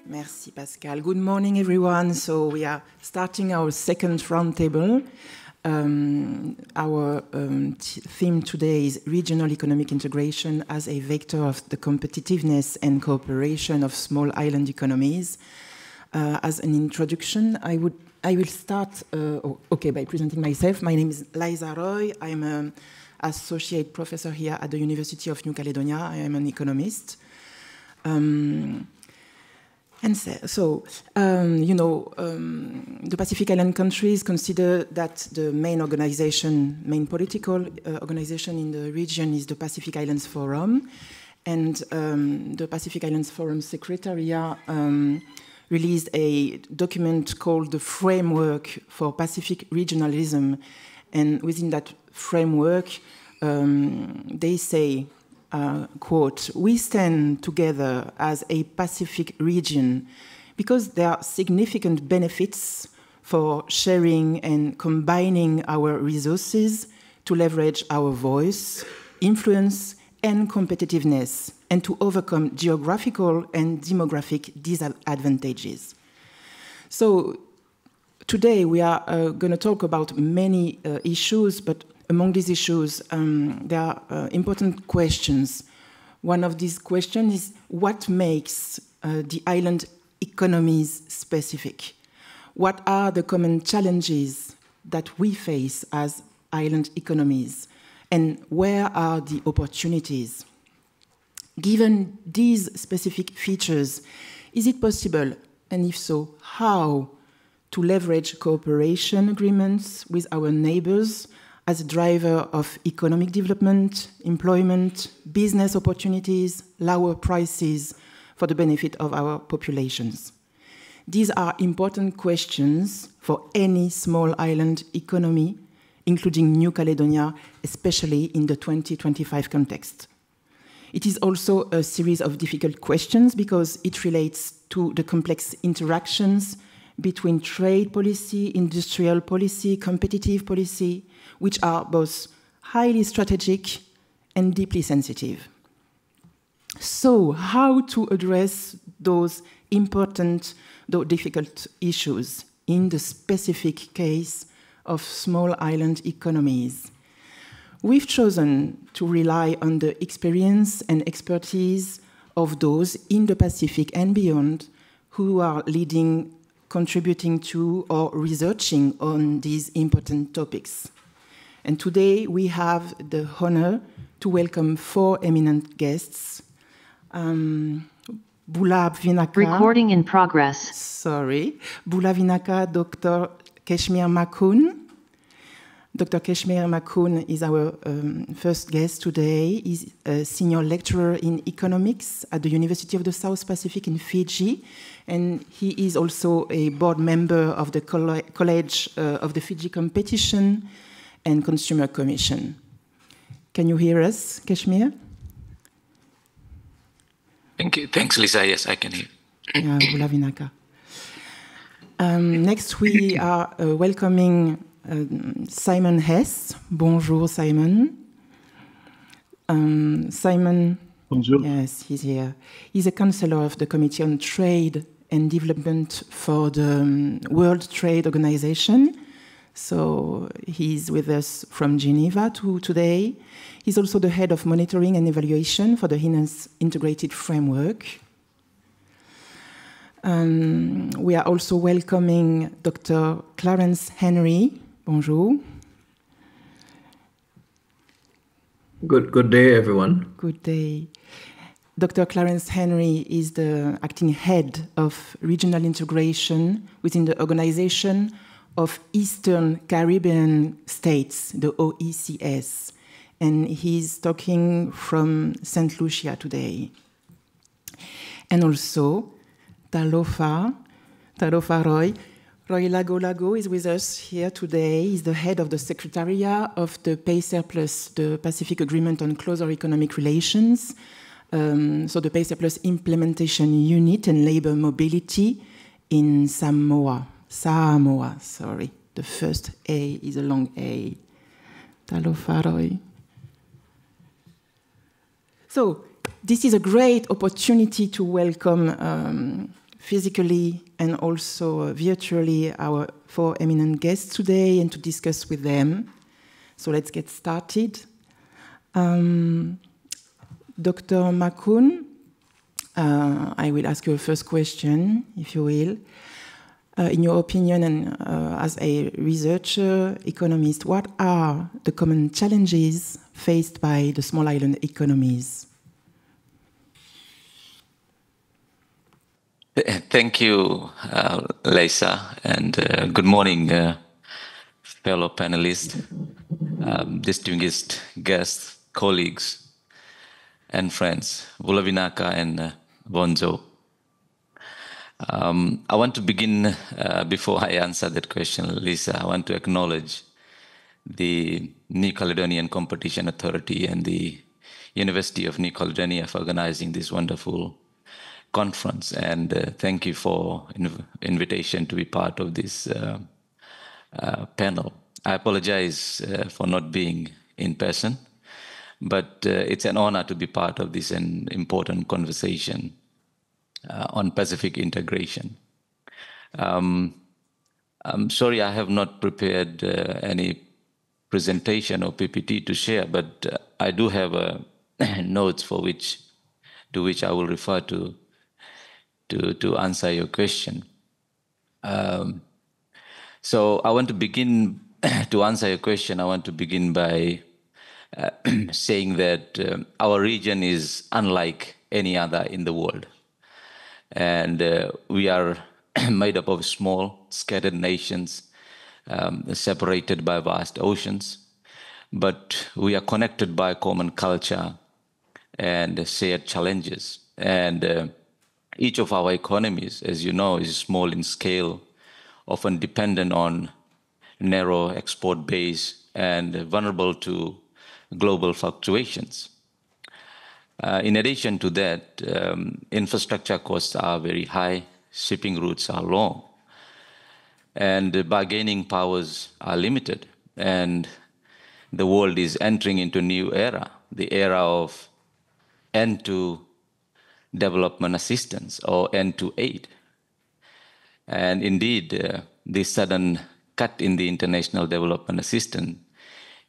Merci, Pascal. Good morning, everyone. So we are starting our second roundtable. Our theme today is regional economic integration as a vector of the competitiveness and cooperation of small island economies. As an introduction, I will start by presenting myself. My name is Liza Roy. I'm an associate professor here at the University of New-Caledonia. I am an economist. The Pacific Island countries consider that the main political organization in the region is the Pacific Islands Forum. And the Pacific Islands Forum Secretariat released a document called the Framework for Pacific Regionalism. And within that framework, they say, quote, "We stand together as a Pacific region because there are significant benefits for sharing and combining our resources to leverage our voice, influence, and competitiveness, and to overcome geographical and demographic disadvantages." So today we are going to talk about many issues, but among these issues, there are important questions. One of these questions is what makes the island economies specific? What are the common challenges that we face as island economies? And where are the opportunities? Given these specific features, is it possible, and if so, how, to leverage cooperation agreements with our neighbors as a driver of economic development, employment, business opportunities, lower prices for the benefit of our populations? These are important questions for any small island economy, including New Caledonia, especially in the 2025 context. It is also a series of difficult questions because it relates to the complex interactions between trade policy, industrial policy, competitive policy, which are both highly strategic and deeply sensitive. So, how to address those important, though difficult issues in the specific case of small island economies? We've chosen to rely on the experience and expertise of those in the Pacific and beyond who are leading, contributing to, or researching on these important topics. And today we have the honor to welcome 4 eminent guests. Bula Vinaka. Recording in progress. Sorry. Bula Vinaka, Dr. Keshmir Makoon. Dr. Keshmir Makoon is our first guest today. He's a senior lecturer in economics at the University of the South Pacific in Fiji. And he is also a board member of the College of the Fiji Competition and Consumer Commission. Can you hear us, Keshmir? Thank you. Thanks, Lisa. Yes, I can hear. Bula Vinaka. Next, we are welcoming Simon Hess. Bonjour, Simon. Simon. Bonjour. Yes, he's here. He's a counselor of the Committee on Trade and Development for the World Trade Organization. So he's with us from Geneva today. He's also the head of monitoring and evaluation for the HINAS integrated framework. We are also welcoming Dr. Clarence Henry. Bonjour. Good day, everyone. Good day. Dr. Clarence Henry is the acting head of regional integration within the Organization of Eastern Caribbean States, the OECS. And he's talking from St. Lucia today. And also, Talofa Roy. Roy Lago is with us here today. He's the head of the Secretariat of the PACER Plus, the Pacific Agreement on Closer Economic Relations. So the PACER Plus Implementation Unit and Labor Mobility in Samoa, sorry. The first A is a long A. Talofa Roy. So this is a great opportunity to welcome physically and also virtually our 4 eminent guests today and to discuss with them. So let's get started. Dr. Makoun, I will ask you a first question, if you will. In your opinion, and as a researcher, economist, what are the common challenges faced by the small island economies? Thank you, Lisa, and good morning, fellow panelists, distinguished guests, colleagues, and friends, Vulavinaka and Bonzo. I want to begin, before I answer that question, Lisa, I want to acknowledge the New Caledonian Competition Authority and the University of New Caledonia for organizing this wonderful conference. And thank you for invitation to be part of this panel. I apologize for not being in person, but it's an honor to be part of this important conversation on Pacific integration. I'm sorry I have not prepared any presentation or PPT to share, but I do have notes to which I will refer to answer your question. So I want to begin to answer your question. I want to begin by saying that our region is unlike any other in the world. And we are made up of small, scattered nations, separated by vast oceans, but we are connected by common culture and shared challenges. And each of our economies, as you know, is small in scale, often dependent on narrow export base and vulnerable to global fluctuations. In addition to that, infrastructure costs are very high, shipping routes are long, and bargaining powers are limited. And the world is entering into a new era, the era of end-to development assistance or end-to aid. And indeed, this sudden cut in the international development assistance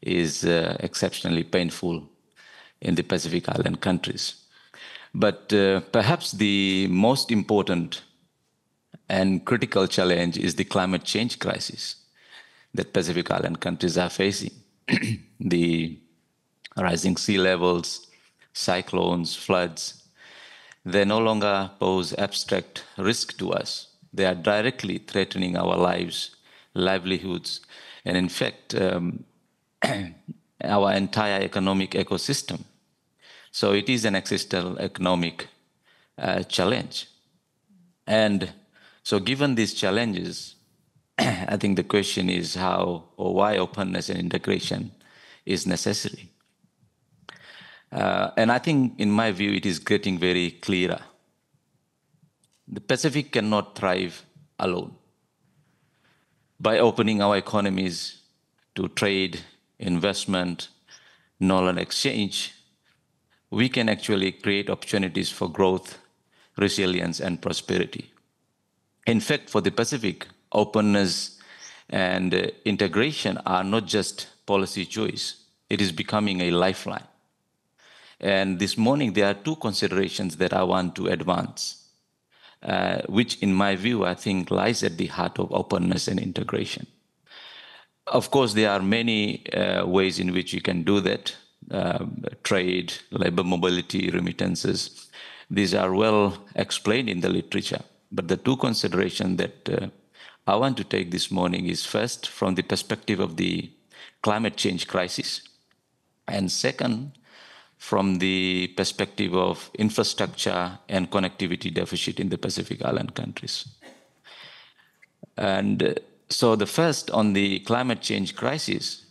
is exceptionally painful in the Pacific Island countries. But perhaps the most important and critical challenge is the climate change crisis that Pacific Island countries are facing. The rising sea levels, cyclones, floods, they no longer pose abstract risk to us. They are directly threatening our lives, livelihoods, and in fact, our entire economic ecosystem. So it is an existential economic challenge. And so given these challenges, I think the question is how or why openness and integration is necessary. And I think, in my view, it is getting very clearer. The Pacific cannot thrive alone. By opening our economies to trade, investment, knowledge exchange, we can actually create opportunities for growth, resilience, and prosperity. In fact, for the Pacific, openness and integration are not just policy choice. It is becoming a lifeline. And this morning, there are two considerations that I want to advance, which in my view, I think lies at the heart of openness and integration. Of course, there are many ways in which you can do that. Trade, labor mobility, remittances. These are well explained in the literature. But the two considerations that I want to take this morning is first, from the perspective of the climate change crisis. And second, from the perspective of infrastructure and connectivity deficit in the Pacific Island countries. And so the first, on the climate change crisis,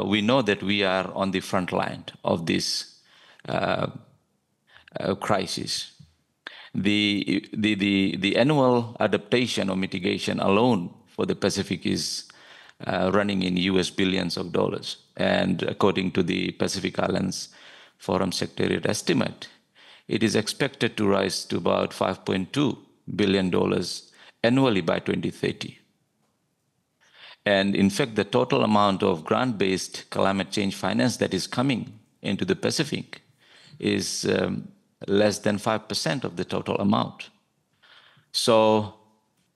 we know that we are on the front line of this crisis. The annual adaptation or mitigation alone for the Pacific is running in US billions of dollars. And according to the Pacific Islands Forum Secretariat estimate, it is expected to rise to about $5.2 billion annually by 2030. And in fact, the total amount of grant-based climate change finance that is coming into the Pacific is less than 5% of the total amount. So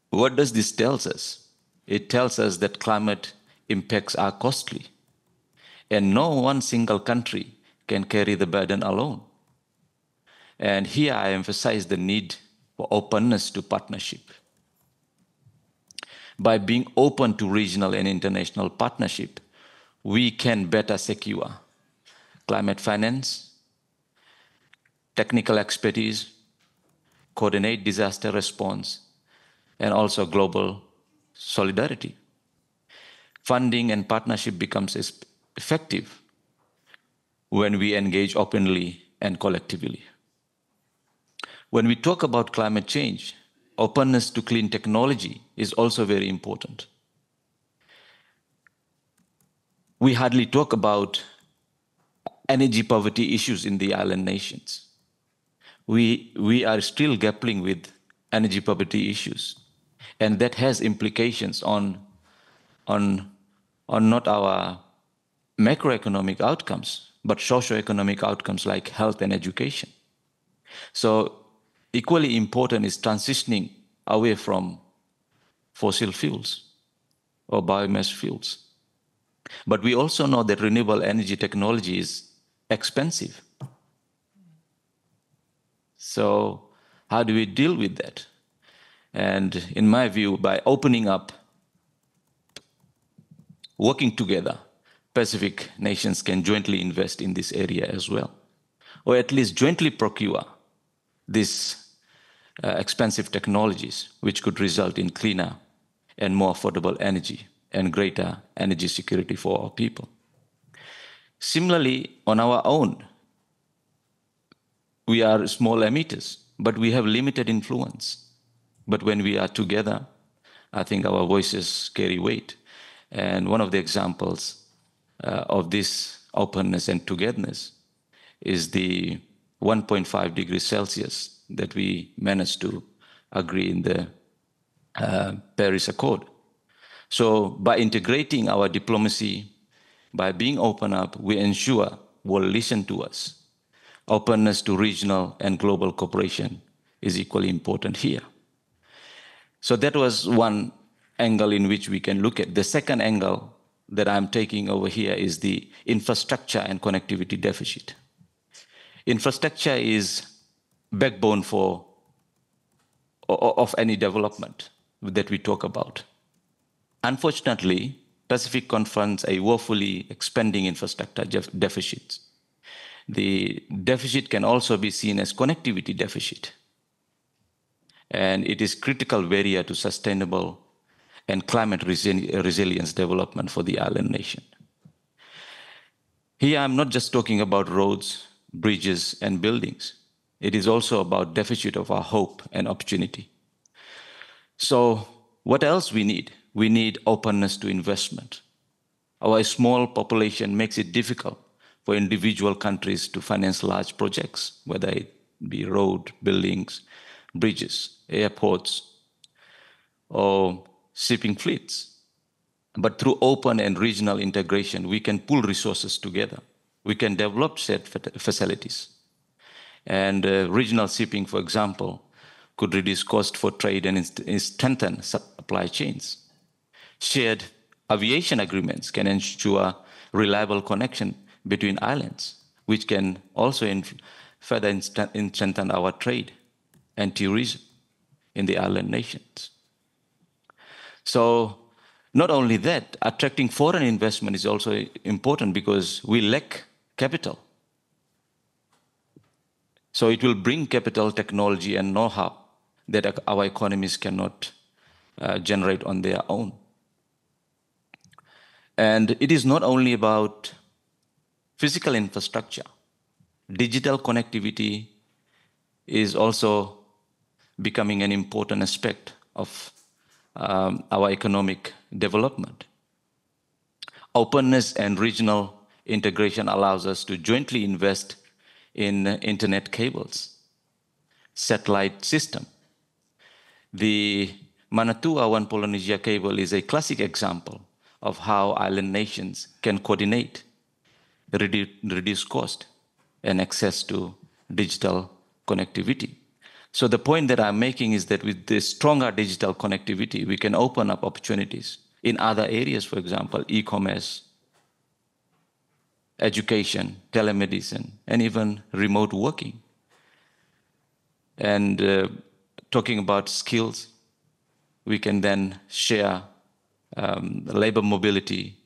what does this tell us? It tells us that climate impacts are costly, and no one single country can carry the burden alone. And here I emphasize the need for openness to partnership. By being open to regional and international partnership, we can better secure climate finance, technical expertise, coordinate disaster response, and also global solidarity. Funding and partnership becomes effective when we engage openly and collectively. When we talk about climate change, openness to clean technology is also very important. We hardly talk about energy poverty issues in the island nations. We are still grappling with energy poverty issues, and that has implications on not our macroeconomic outcomes, but socioeconomic outcomes like health and education. So equally important is transitioning away from fossil fuels or biomass fuels. But we also know that renewable energy technology is expensive. So how do we deal with that? And in my view, by opening up, working together, Pacific nations can jointly invest in this area as well, or at least jointly procure these expensive technologies, which could result in cleaner and more affordable energy and greater energy security for our people. Similarly, on our own, we are small emitters, but we have limited influence. But when we are together, I think our voices carry weight. And one of the examples of this openness and togetherness is the 1.5 degrees Celsius that we managed to agree in the Paris Accord. So by integrating our diplomacy, by being open up, we ensure will listen to us. Openness to regional and global cooperation is equally important here. So that was one angle in which we can look at. The second angle that I'm taking over here is the infrastructure and connectivity deficit. Infrastructure is backbone of any development that we talk about. Unfortunately, Pacific confronts a woefully expanding infrastructure deficit. The deficit can also be seen as connectivity deficit. And it is critical barrier to sustainable and climate resilience development for the island nation. Here, I'm not just talking about roads, bridges, and buildings. It is also about deficit of our hope and opportunity. So what else we need? We need openness to investment. Our small population makes it difficult for individual countries to finance large projects, whether it be road, buildings, bridges, airports, or shipping fleets. But through open and regional integration, we can pool resources together. We can develop shared facilities. And regional shipping, for example, could reduce cost for trade and strengthen supply chains. Shared aviation agreements can ensure reliable connection between islands, which can also further strengthen our trade and tourism in the island nations. So not only that, attracting foreign investment is also important because we lack capital. So it will bring capital, technology, and know-how that our economies cannot generate on their own. And it is not only about physical infrastructure. Digital connectivity is also becoming an important aspect of our economic development. Openness and regional integration allows us to jointly invest in internet cables, satellite system, The Manatuawan-Polynesia cable is a classic example of how island nations can coordinate, reduce cost, and access to digital connectivity. So the point that I'm making is that with this stronger digital connectivity, we can open up opportunities in other areas, for example, e-commerce, education, telemedicine, and even remote working. And talking about skills, we can then share labor mobility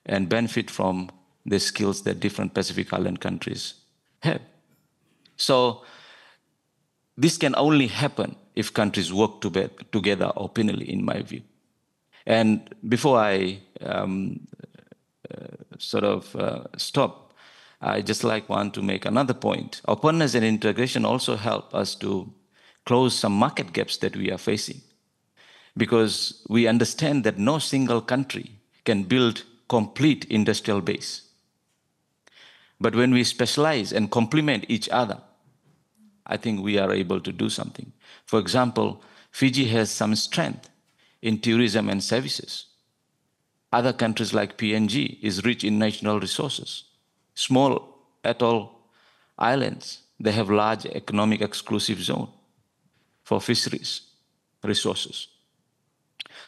and benefit from the skills that different Pacific Island countries have. So this can only happen if countries work together openly, in my view. And before I stop, I just want to make another point. Openness and integration also help us to close some market gaps that we are facing, because we understand that no single country can build complete industrial base. But when we specialize and complement each other, I think we are able to do something. For example, Fiji has some strength in tourism and services. Other countries like PNG is rich in natural resources. Small atoll islands, they have large economic exclusive zone for fisheries resources.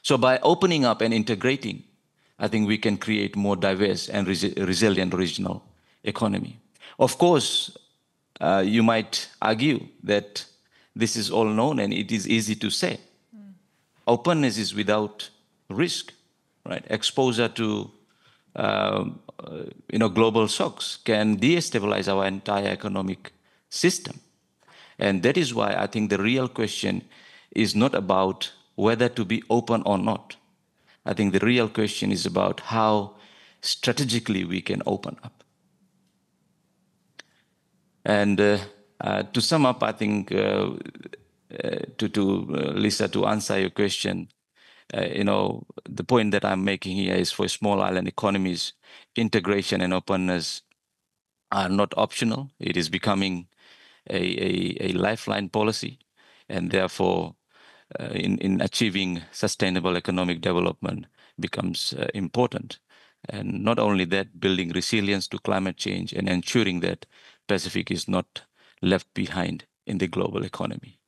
So by opening up and integrating, I think we can create more diverse and resilient regional economy. Of course, you might argue that this is all known and it is easy to say. Openness is without risk, right? Exposure to global shocks can destabilize our entire economic system. And that is why I think the real question is not about whether to be open or not. I think the real question is about how strategically we can open up. And to sum up, I think, Lisa, to answer your question, the point that I'm making here is for small island economies, integration and openness are not optional. It is becoming a lifeline policy, and therefore in achieving sustainable economic development becomes important. And not only that, building resilience to climate change and ensuring that Pacific is not left behind in the global economy.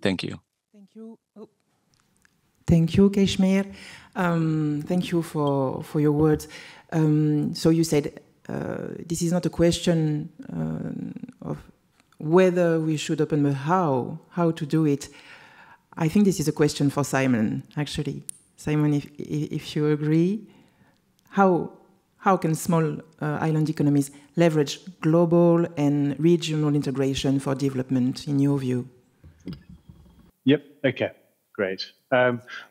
Thank you. Thank you. Oh. Thank you, Kashmir. Thank you for your words. So you said this is not a question of whether we should open, but how to do it. I think this is a question for Simon, actually. Simon, if you agree, how can small island economies leverage global and regional integration for development, in your view? Yep. Okay. Great.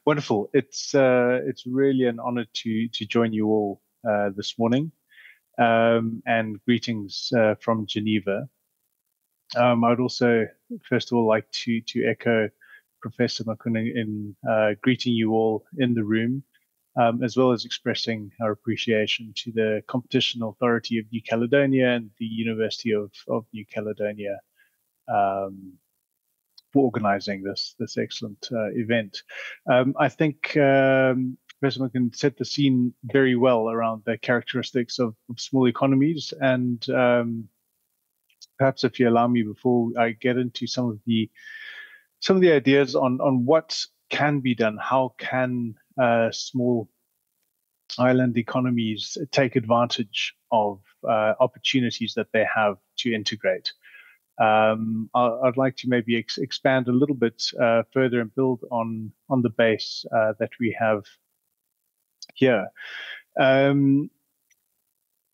Wonderful. It's really an honor to join you all this morning, and greetings from Geneva. I'd also, first of all, like to echo Professor Makuna in greeting you all in the room, as well as expressing our appreciation to the Competition Authority of New Caledonia and the University of New Caledonia for organizing this excellent event. I think Professor Makuna set the scene very well around the characteristics of small economies, and perhaps if you allow me, before I get into some of the ideas on what can be done, how can small island economies take advantage of opportunities that they have to integrate. I'd like to maybe expand a little bit further and build on the base that we have here.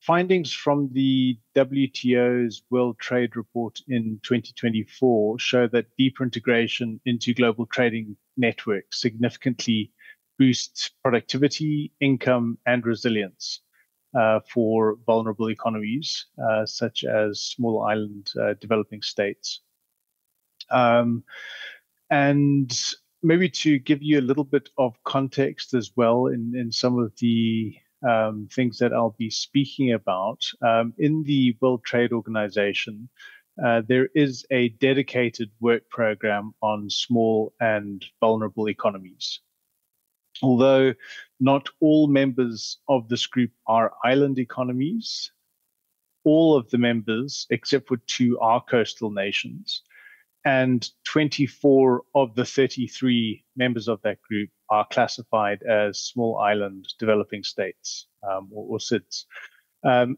Findings from the WTO's World Trade Report in 2024 show that deeper integration into global trading networks significantly boosts productivity, income, and resilience for vulnerable economies, such as small island developing states. And maybe to give you a little bit of context as well in some of the things that I'll be speaking about, in the World Trade Organization, there is a dedicated work program on small and vulnerable economies. Although not all members of this group are island economies, all of the members, except for 2, are coastal nations, and 24 of the 33 members of that group are classified as small island developing states, or SIDS.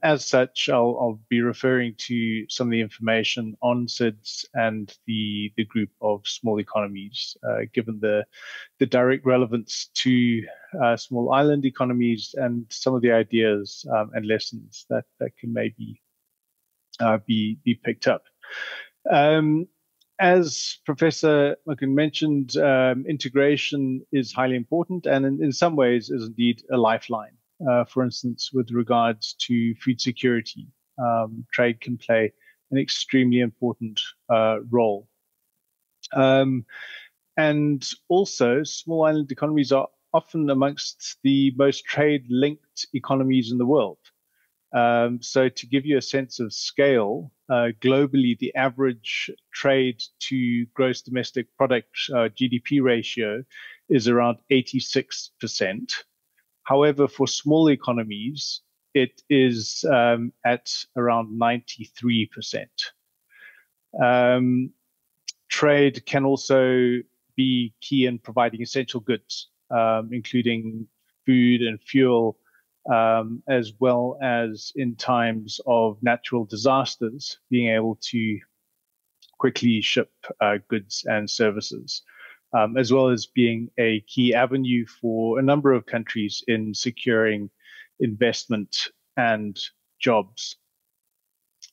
As such, I'll be referring to some of the information on SIDS and the group of small economies, given the direct relevance to small island economies and some of the ideas and lessons that can maybe be picked up. As Professor McCann mentioned, integration is highly important and in some ways is indeed a lifeline. For instance, with regards to food security, trade can play an extremely important role. And also, small island economies are often amongst the most trade-linked economies in the world. So to give you a sense of scale, globally, the average trade to gross domestic product GDP ratio is around 86%. However, for small economies, it is at around 93%. Trade can also be key in providing essential goods, including food and fuel, as well as in times of natural disasters, being able to quickly ship goods and services, as well as being a key avenue for a number of countries in securing investment and jobs.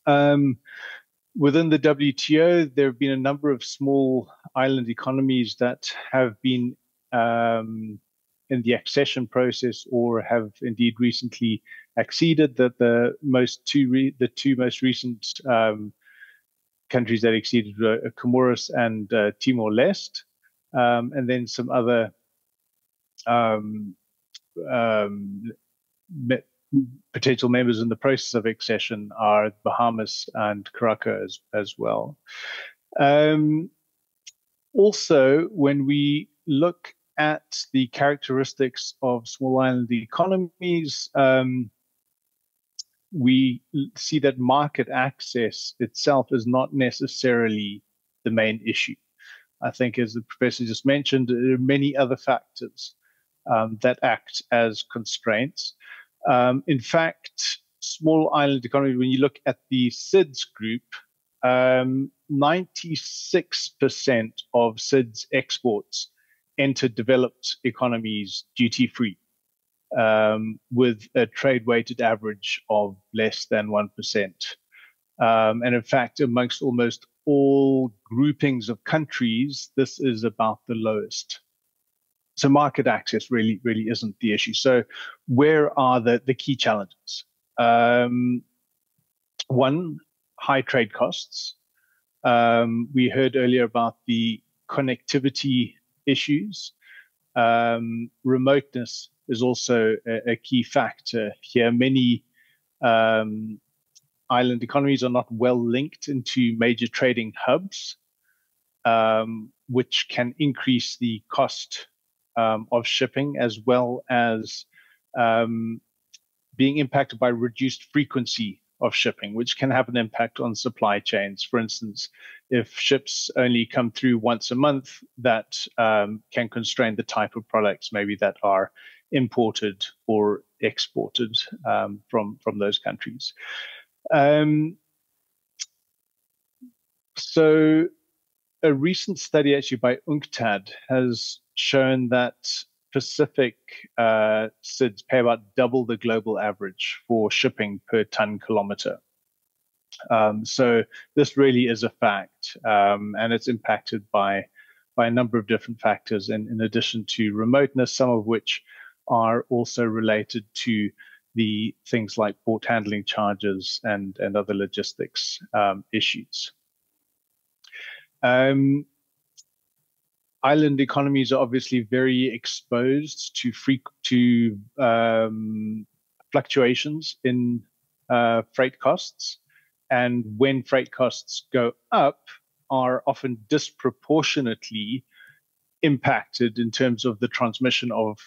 Within the WTO, there have been a number of small island economies that have been in the accession process or have indeed recently acceded. That the two most recent countries that acceded were Comoros and Timor-Leste, and then some other potential members in the process of accession are Bahamas and Curaçao as well. Also, when we look at the characteristics of small island economies, we see that market access itself is not necessarily the main issue. I think, as the professor just mentioned, there are many other factors that act as constraints. In fact, small island economy, when you look at the SIDS group, 96% of SIDS exports enter developed economies duty-free, with a trade-weighted average of less than 1%. And in fact, amongst almost all groupings of countries, this is about the lowest. So market access really isn't the issue. So where are the key challenges? One, high trade costs. We heard earlier about the connectivity issues. Remoteness is also a key factor here. Many island economies are not well linked into major trading hubs, which can increase the cost of shipping, as well as being impacted by reduced frequency of shipping, which can have an impact on supply chains. For instance, if ships only come through once a month, that can constrain the type of products maybe that are imported or exported from those countries. So a recent study actually by UNCTAD has shown that Pacific SIDS pay about double the global average for shipping per ton kilometer. So this really is a fact, and it's impacted by a number of different factors, and in addition to remoteness, some of which are also related to the things like port handling charges and other logistics issues. Island economies are obviously very exposed to fluctuations in freight costs, and when freight costs go up, are often disproportionately impacted in terms of the transmission of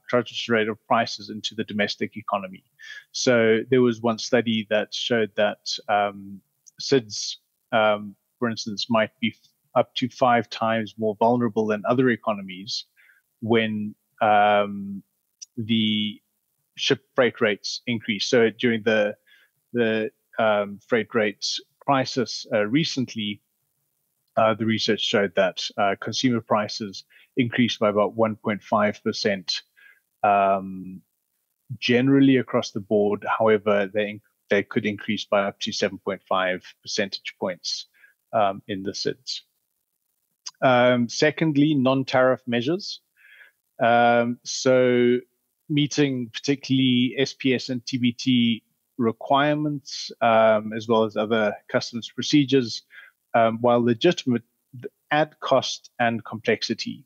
transmission rate of prices into the domestic economy. So there was one study that showed that SIDS, for instance, might be up to 5 times more vulnerable than other economies when the ship freight rates increase. So during the freight rates crisis recently, the research showed that consumer prices increased by about 1.5% generally across the board. However, they could increase by up to 7.5 percentage points in the SIDS. Secondly, non-tariff measures. So meeting particularly SPS and TBT requirements, as well as other customs procedures, while legitimate, add cost and complexity,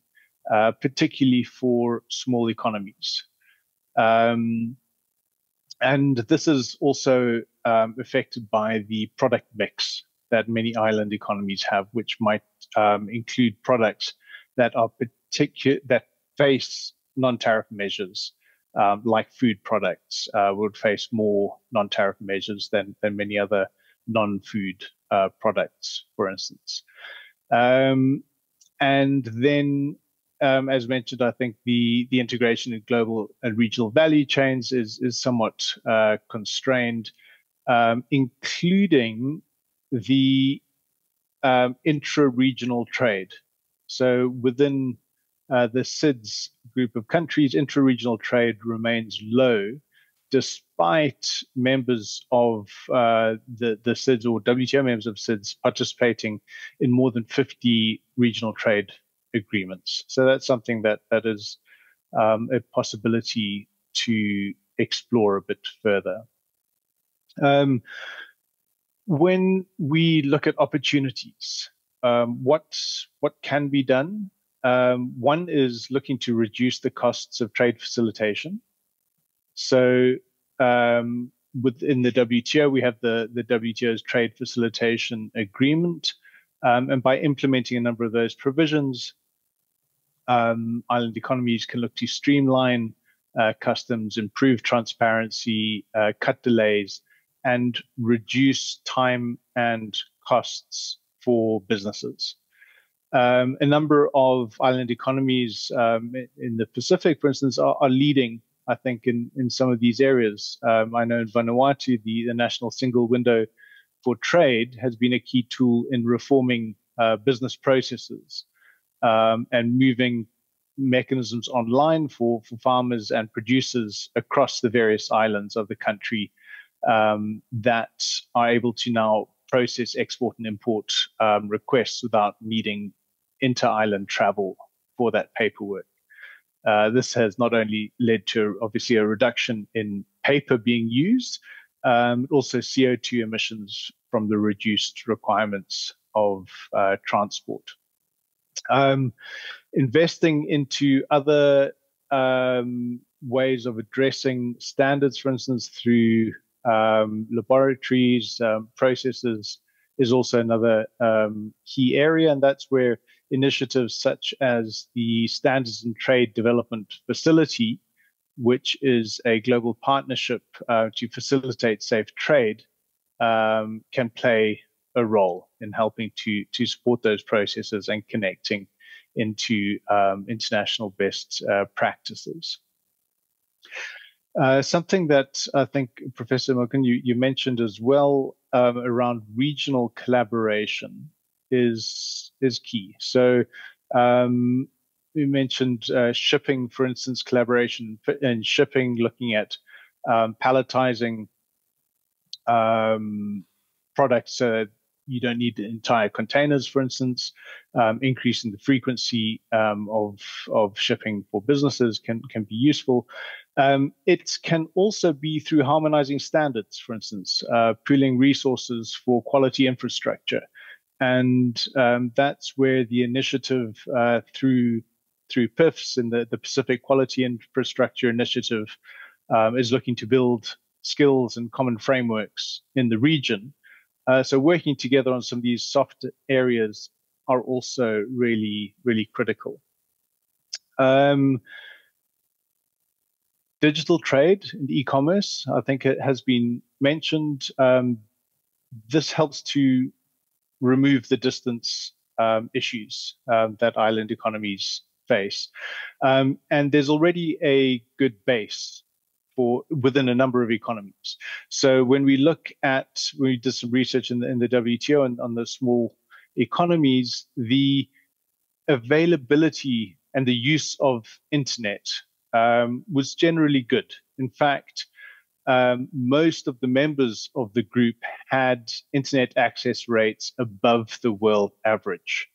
particularly for small economies. And this is also affected by the product mix that many island economies have, which might include products that are that face non-tariff measures, like food products would face more non-tariff measures than many other non-food products, for instance. And then, as mentioned, I think the integration in global and regional value chains is somewhat constrained, including the intra-regional trade. So within the SIDS group of countries, intra-regional trade remains low, despite members of the SIDS or WTO members of SIDS participating in more than 50 regional trade agreements. So that's something that is a possibility to explore a bit further. When we look at opportunities, what can be done? One is looking to reduce the costs of trade facilitation. So within the WTO, we have the WTO's trade facilitation agreement. And by implementing a number of those provisions, island economies can look to streamline customs, improve transparency, cut delays, and reduce time and costs for businesses. A number of island economies in the Pacific, for instance, are leading, I think, in some of these areas. I know in Vanuatu, the National Single Window for Trade has been a key tool in reforming business processes and moving mechanisms online for farmers and producers across the various islands of the country that are able to now process export and import requests without needing inter-island travel for that paperwork. This has not only led to, obviously, a reduction in paper being used, also CO2 emissions from the reduced requirements of transport. Investing into other ways of addressing standards, for instance, through laboratories, processes, is also another key area, and that's where initiatives such as the Standards and Trade Development Facility, which is a global partnership to facilitate safe trade, can play a role in helping to support those processes and connecting into international best practices. Something that I think, Professor Moken, you mentioned as well around regional collaboration is key. So we mentioned shipping, for instance, collaboration in shipping, looking at palletizing products so you don't need entire containers, for instance. Increasing the frequency of shipping for businesses can be useful. It can also be through harmonizing standards, for instance, pooling resources for quality infrastructure. And that's where the initiative through PIFs and the Pacific Quality Infrastructure Initiative is looking to build skills and common frameworks in the region So working together on some of these soft areas are also really, really critical. Digital trade and e-commerce, I think it has been mentioned. This helps to remove the distance issues that island economies face. And there's already a good base within a number of economies. So when we did some research in the WTO and on the small economies, the availability and the use of internet was generally good. In fact, most of the members of the group had internet access rates above the world average.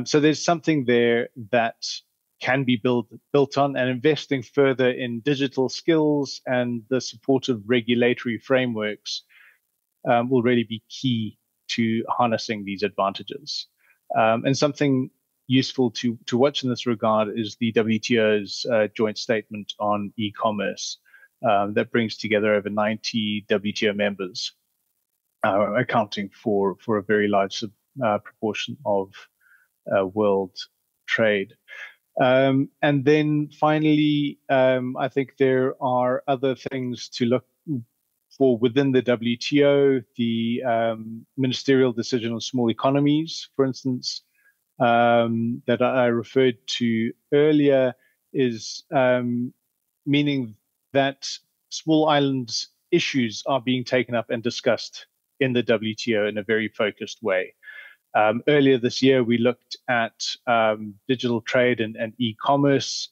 So there's something there that can be built on, and investing further in digital skills and the supportive regulatory frameworks will really be key to harnessing these advantages. And something useful to watch in this regard is the WTO's joint statement on e-commerce that brings together over 90 WTO members, accounting for a very large proportion of world trade. And then finally, I think there are other things to look for within the WTO, the ministerial decision on small economies, for instance, that I referred to earlier, is meaning that small islands issues are being taken up and discussed in the WTO in a very focused way. Earlier this year, we looked at digital trade and e-commerce,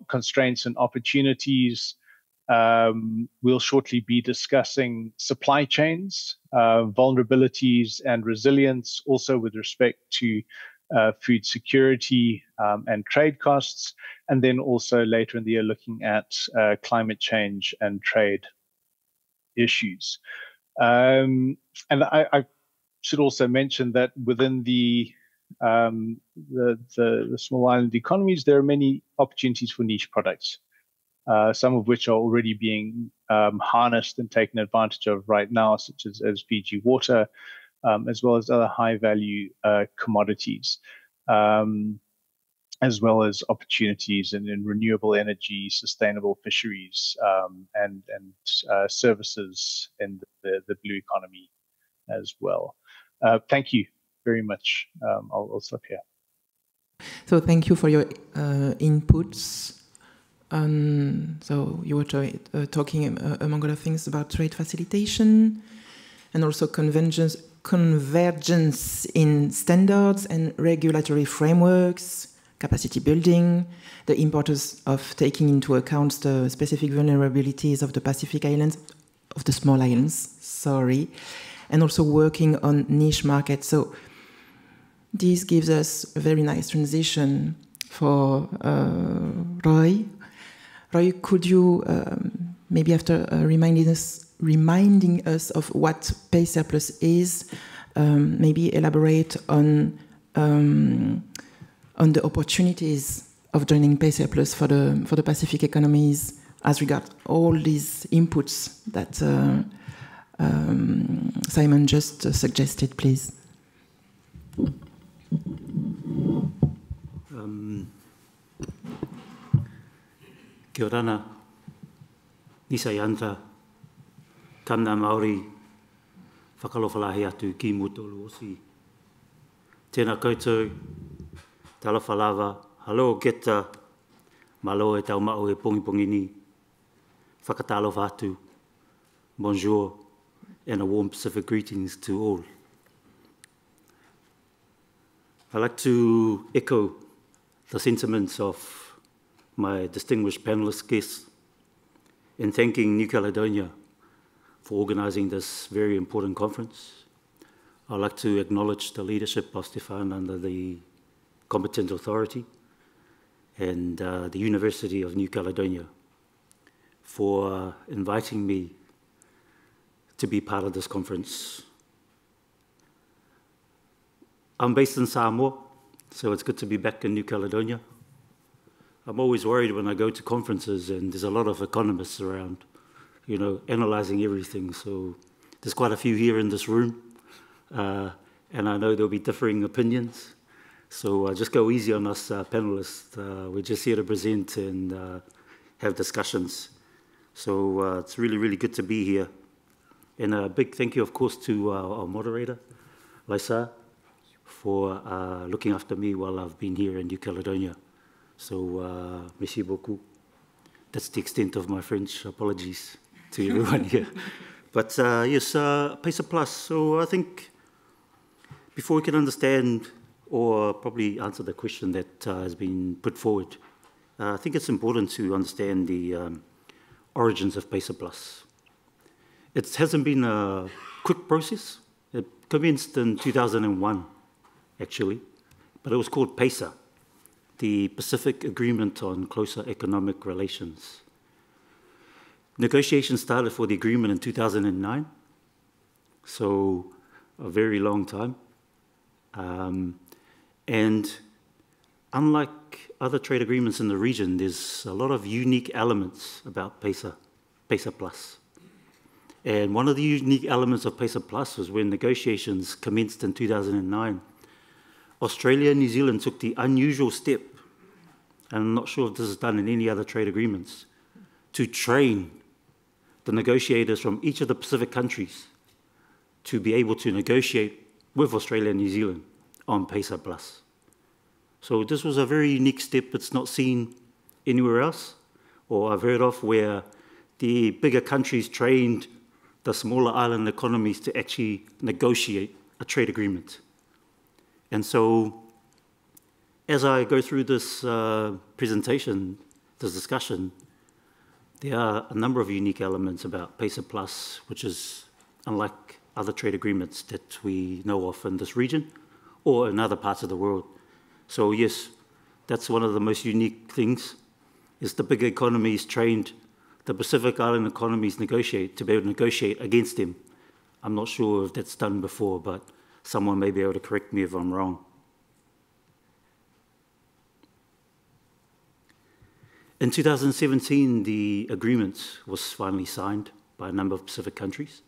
constraints and opportunities. We'll shortly be discussing supply chains, vulnerabilities and resilience, also with respect to food security and trade costs, and then also later in the year looking at climate change and trade issues. And I should also mention that within the small island economies, there are many opportunities for niche products, some of which are already being harnessed and taken advantage of right now, such as Fiji water, as well as other high-value commodities, as well as opportunities in renewable energy, sustainable fisheries, and services in the blue economy as well. Thank you very much. I'll stop here. So thank you for your inputs. So you were talking, among other things, about trade facilitation and also convergence in standards and regulatory frameworks, capacity building, the importance of taking into account the specific vulnerabilities of the Pacific Islands, of the small islands, sorry, and also working on niche markets. So this gives us a very nice transition for Roy. Roy, could you maybe after reminding us of what pay surplus is, maybe elaborate on the opportunities of joining pay surplus for the Pacific economies as regards all these inputs that Simon just suggested, please. Kia orana, Nisa Yanta, Kamna Maori, whakalowhalahi atu ki mutolu osi. Tēnā koutou, talawhalawa, halo geta, malo e tau mao e pongi pongi ni, whakatalofa atu, bonjour, and a warm Pacific greetings to all. I'd like to echo the sentiments of my distinguished panelist guests in thanking New Caledonia for organising this very important conference. I'd like to acknowledge the leadership of Stefan under the competent authority and the University of New Caledonia for inviting me to be part of this conference. I'm based in Samoa, so it's good to be back in New Caledonia. I'm always worried when I go to conferences and there's a lot of economists around, you know, analysing everything. So There's quite a few here in this room, and I know there'll be differing opinions. So just go easy on us panelists. We're just here to present and have discussions. So it's really, really good to be here. And a big thank you, of course, to our moderator, Laisa, for looking after me while I've been here in New Caledonia. So, merci beaucoup. That's the extent of my French. Apologies to everyone here. But yes, PESA Plus. So I think before we can understand or probably answer the question that has been put forward, I think it's important to understand the origins of PESA Plus. It hasn't been a quick process. It commenced in 2001, actually, but it was called PESA, the Pacific Agreement on Closer Economic Relations. Negotiations started for the agreement in 2009, so a very long time. And unlike other trade agreements in the region, there's a lot of unique elements about PESA Plus. And one of the unique elements of PESA Plus was when negotiations commenced in 2009. Australia and New Zealand took the unusual step, and I'm not sure if this is done in any other trade agreements, to train the negotiators from each of the Pacific countries to be able to negotiate with Australia and New Zealand on PESA Plus. So this was a very unique step. It's not seen anywhere else, or I've heard of where the bigger countries trained the smaller island economies to actually negotiate a trade agreement. And so as I go through this presentation, this discussion, there are a number of unique elements about PESA Plus, which is unlike other trade agreements that we know of in this region or in other parts of the world. So yes, that's one of the most unique things, is the bigger economies trained the Pacific Island economies negotiate to be able to negotiate against them. I'm not sure if that's done before, but someone may be able to correct me if I'm wrong. In 2017, the agreement was finally signed by a number of Pacific countries.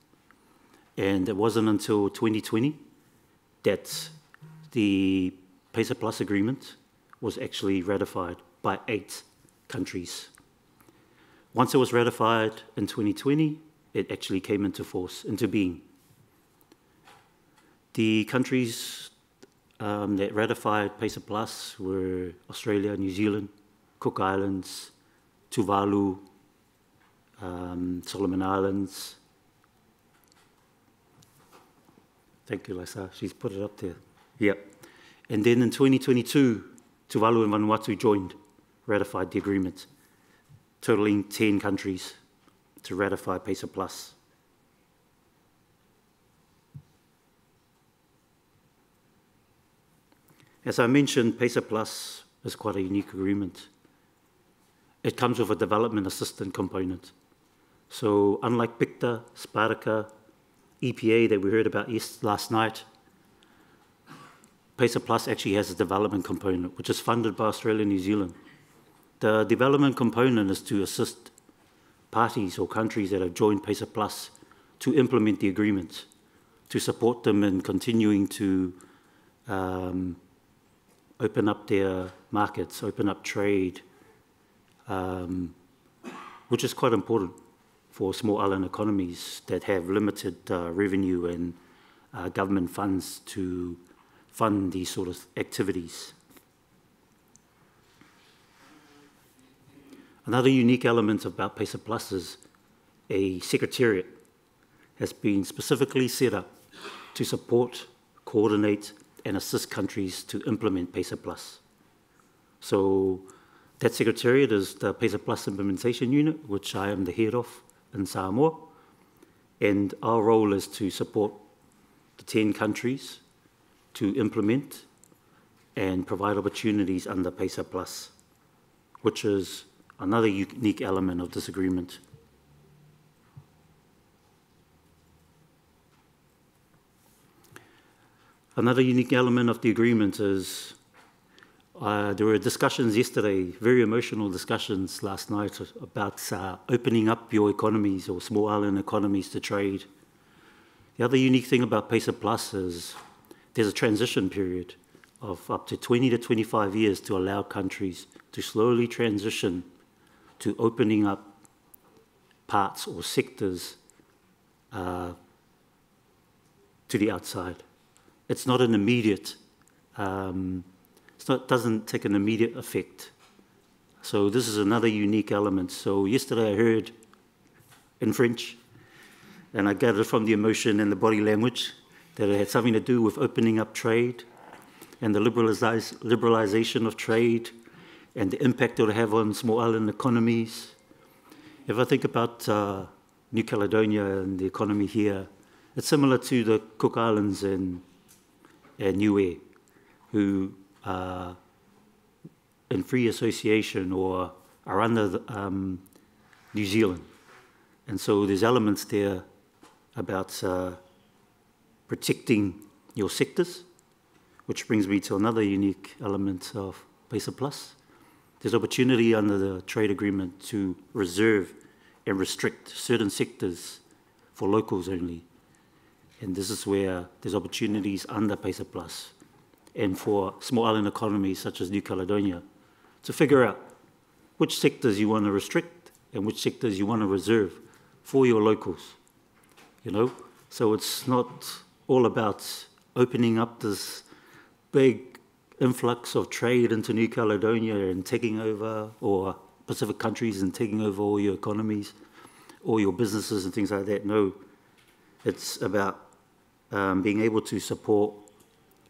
And it wasn't until 2020 that the PESA Plus agreement was actually ratified by 8 countries. Once it was ratified in 2020, it actually came into force, into being. The countries that ratified PESA Plus were Australia, New Zealand, Cook Islands, Tuvalu, Solomon Islands. Thank you, Laisa. She's put it up there. Yeah. And then in 2022, Tuvalu and Vanuatu joined, ratified the agreement, totaling 10 countries to ratify PESA Plus. As I mentioned, PESA Plus is quite a unique agreement. It comes with a development assistance component. So unlike PICTA, Sparta, EPA that we heard about last night, PESA Plus actually has a development component, which is funded by Australia and New Zealand. The development component is to assist parties or countries that have joined PESA Plus to implement the agreement, to support them in continuing to open up their markets, open up trade, which is quite important for small island economies that have limited revenue and government funds to fund these sort of activities. Another unique element about PESA Plus is a secretariat has been specifically set up to support, coordinate, and assist countries to implement PESA Plus. So that secretariat is the PESA Plus Implementation Unit, which I am the head of in Samoa, and our role is to support the 10 countries to implement and provide opportunities under PESA Plus, which is another unique element of this agreement. Another unique element of the agreement is there were discussions yesterday, very emotional discussions last night about opening up your economies or small island economies to trade. The other unique thing about PESA Plus is there's a transition period of up to 20 to 25 years to allow countries to slowly transition to opening up parts or sectors to the outside. It's not an immediate, doesn't take an immediate effect. So this is another unique element. So yesterday I heard in French, and I gathered from the emotion and the body language that it had something to do with opening up trade and the liberalization of trade and the impact it will have on small island economies. If I think about New Caledonia and the economy here, it's similar to the Cook Islands and Niue, who are in free association or are under New Zealand. And so there's elements there about protecting your sectors, which brings me to another unique element of PESA Plus. There's opportunity under the trade agreement to reserve and restrict certain sectors for locals only. And this is where there's opportunities under PESA Plus and for small island economies such as New Caledonia to figure out which sectors you want to restrict and which sectors you want to reserve for your locals, you know? So it's not all about opening up this big influx of trade into New Caledonia and taking over, or Pacific countries and taking over all your economies, all your businesses and things like that. No, it's about being able to support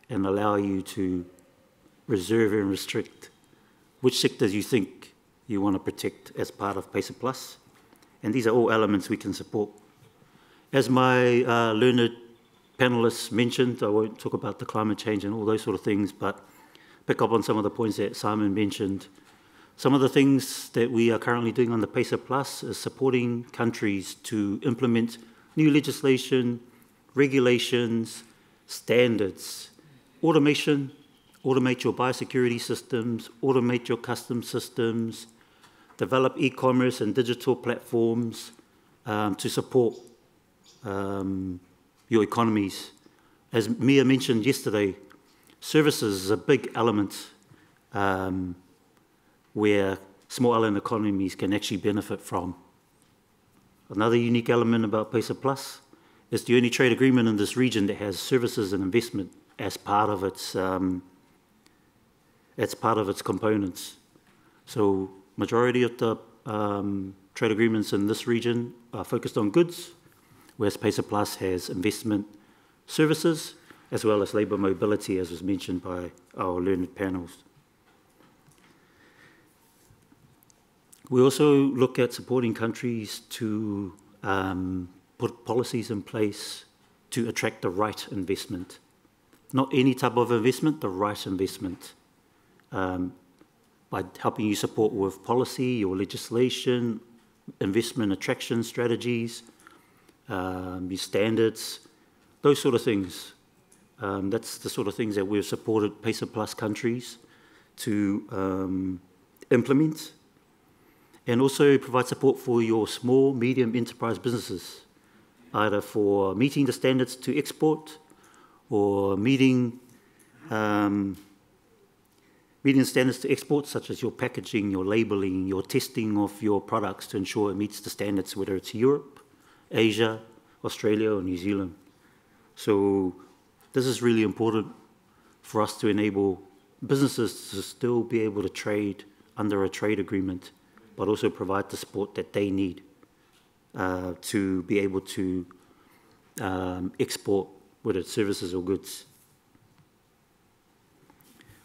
and allow you to reserve and restrict which sectors you think you want to protect as part of PESA Plus. And these are all elements we can support. As my learned panelists mentioned, I won't talk about the climate change and all those sort of things, but pick up on some of the points that Simon mentioned. Some of the things that we are currently doing on the PESA Plus is supporting countries to implement new legislation, regulations, standards, automation, automate your biosecurity systems, automate your customs systems, develop e-commerce and digital platforms to support your economies. As Mia mentioned yesterday, services is a big element where small island economies can actually benefit from. Another unique element about PESA Plus is the only trade agreement in this region that has services and investment as part of its components. So majority of the trade agreements in this region are focused on goods, whereas PESA Plus has investment services as well as labour mobility, as was mentioned by our learned panels. We also look at supporting countries to put policies in place to attract the right investment. Not any type of investment, the right investment. By helping you support with policy or legislation, investment attraction strategies, your standards, those sort of things. That's the sort of things that we've supported PESA Plus countries to implement, and also provide support for your small, medium enterprise businesses, either for meeting the standards to export or meeting standards to export, such as your packaging, your labeling, your testing of your products to ensure it meets the standards, whether it's Europe, Asia, Australia, or New Zealand. So this is really important for us to enable businesses to still be able to trade under a trade agreement, but also provide the support that they need to be able to export, whether it's services or goods.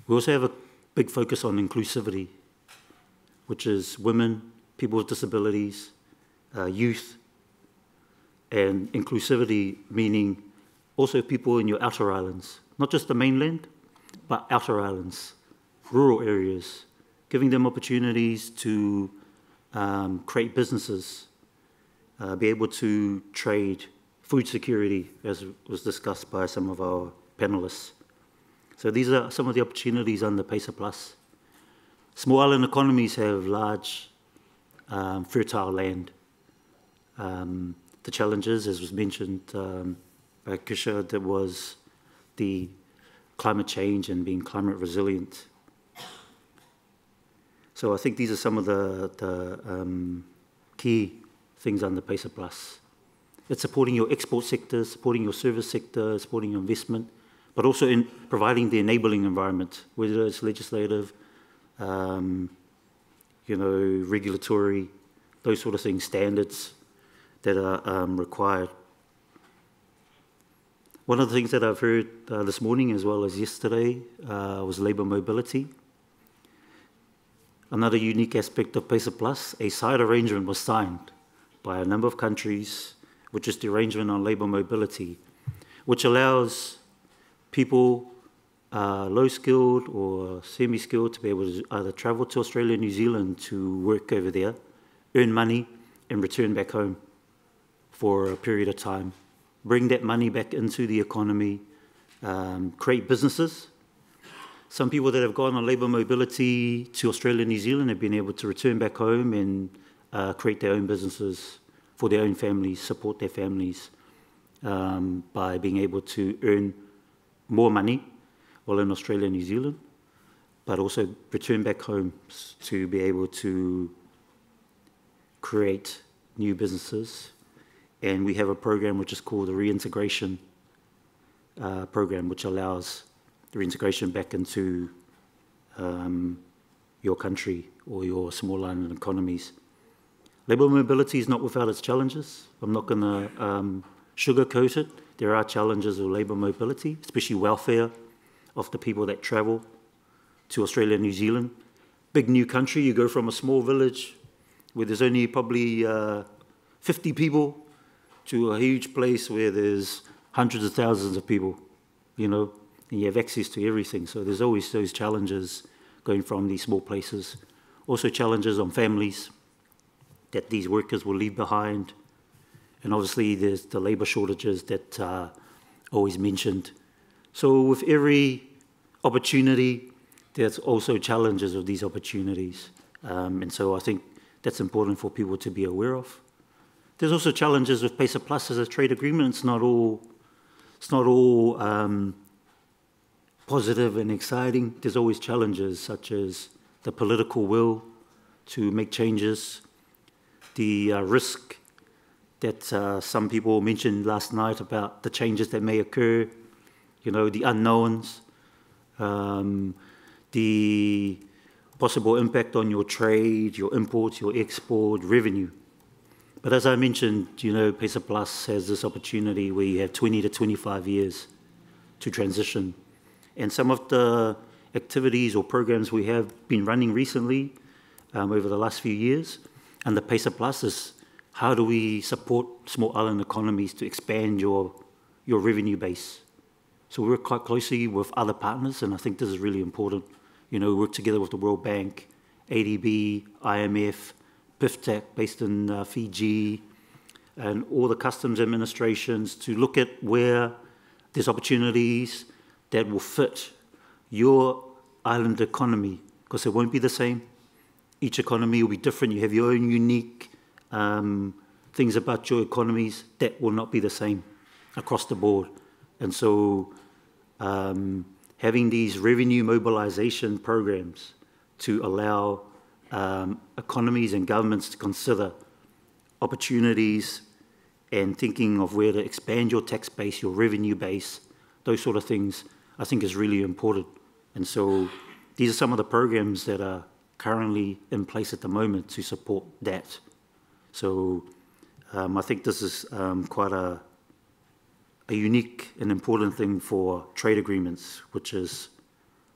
We also have a big focus on inclusivity, which is women, people with disabilities, youth, and inclusivity meaning also people in your outer islands, not just the mainland, but outer islands, rural areas, giving them opportunities to create businesses, be able to trade, food security, as was discussed by some of our panelists. So these are some of the opportunities under PESA Plus. Small island economies have large, fertile land. The challenges, as was mentioned, by Kisha, that was the climate change and being climate resilient. So I think these are some of the key things under PACER Plus. It's supporting your export sector, supporting your service sector, supporting your investment, but also in providing the enabling environment, whether it's legislative, regulatory, those sort of things, standards that are required. One of the things that I've heard this morning as well as yesterday was labour mobility. Another unique aspect of PACER Plus, a side arrangement was signed by a number of countries, which is the arrangement on labour mobility, which allows people low-skilled or semi-skilled to be able to either travel to Australia and New Zealand to work over there, earn money, and return back home for a period of time. Bring that money back into the economy, create businesses. Some people that have gone on labour mobility to Australia and New Zealand have been able to return back home and create their own businesses for their own families, support their families by being able to earn more money while in Australia and New Zealand, but also return back home to be able to create new businesses. And we have a program which is called the reintegration program, which allows the reintegration back into your country or your small island economies. Labour mobility is not without its challenges. I'm not going to sugarcoat it. There are challenges of labour mobility, especially welfare of the people that travel to Australia and New Zealand. Big new country, you go from a small village where there's only probably 50 people to a huge place where there's hundreds of thousands of people, and you have access to everything. So there's always those challenges going from these small places. Also challenges on families that these workers will leave behind. And obviously there's the labour shortages that are always mentioned. So with every opportunity, there's also challenges of these opportunities. And so I think that's important for people to be aware of. There's also challenges with PACER Plus as a trade agreement. It's not all positive and exciting. There's always challenges such as the political will to make changes, the risk that some people mentioned last night about the changes that may occur, the unknowns, the possible impact on your trade, your imports, your export, revenue. But as I mentioned, PACER Plus has this opportunity where you have 20 to 25 years to transition. And some of the activities or programs we have been running recently over the last few years, and the PACER Plus is how do we support small island economies to expand your revenue base. So we work quite closely with other partners, and I think this is really important. We work together with the World Bank, ADB, IMF, PIFTAC based in Fiji, and all the customs administrations to look at where there's opportunities that will fit your island economy, because it won't be the same. Each economy will be different. You have your own unique things about your economies that will not be the same across the board. And so having these revenue mobilization programs to allow economies and governments to consider opportunities and thinking of where to expand your tax base, your revenue base, those sort of things, I think is really important. And so these are some of the programs that are currently in place at the moment to support that. So I think this is quite a unique and important thing for trade agreements, which is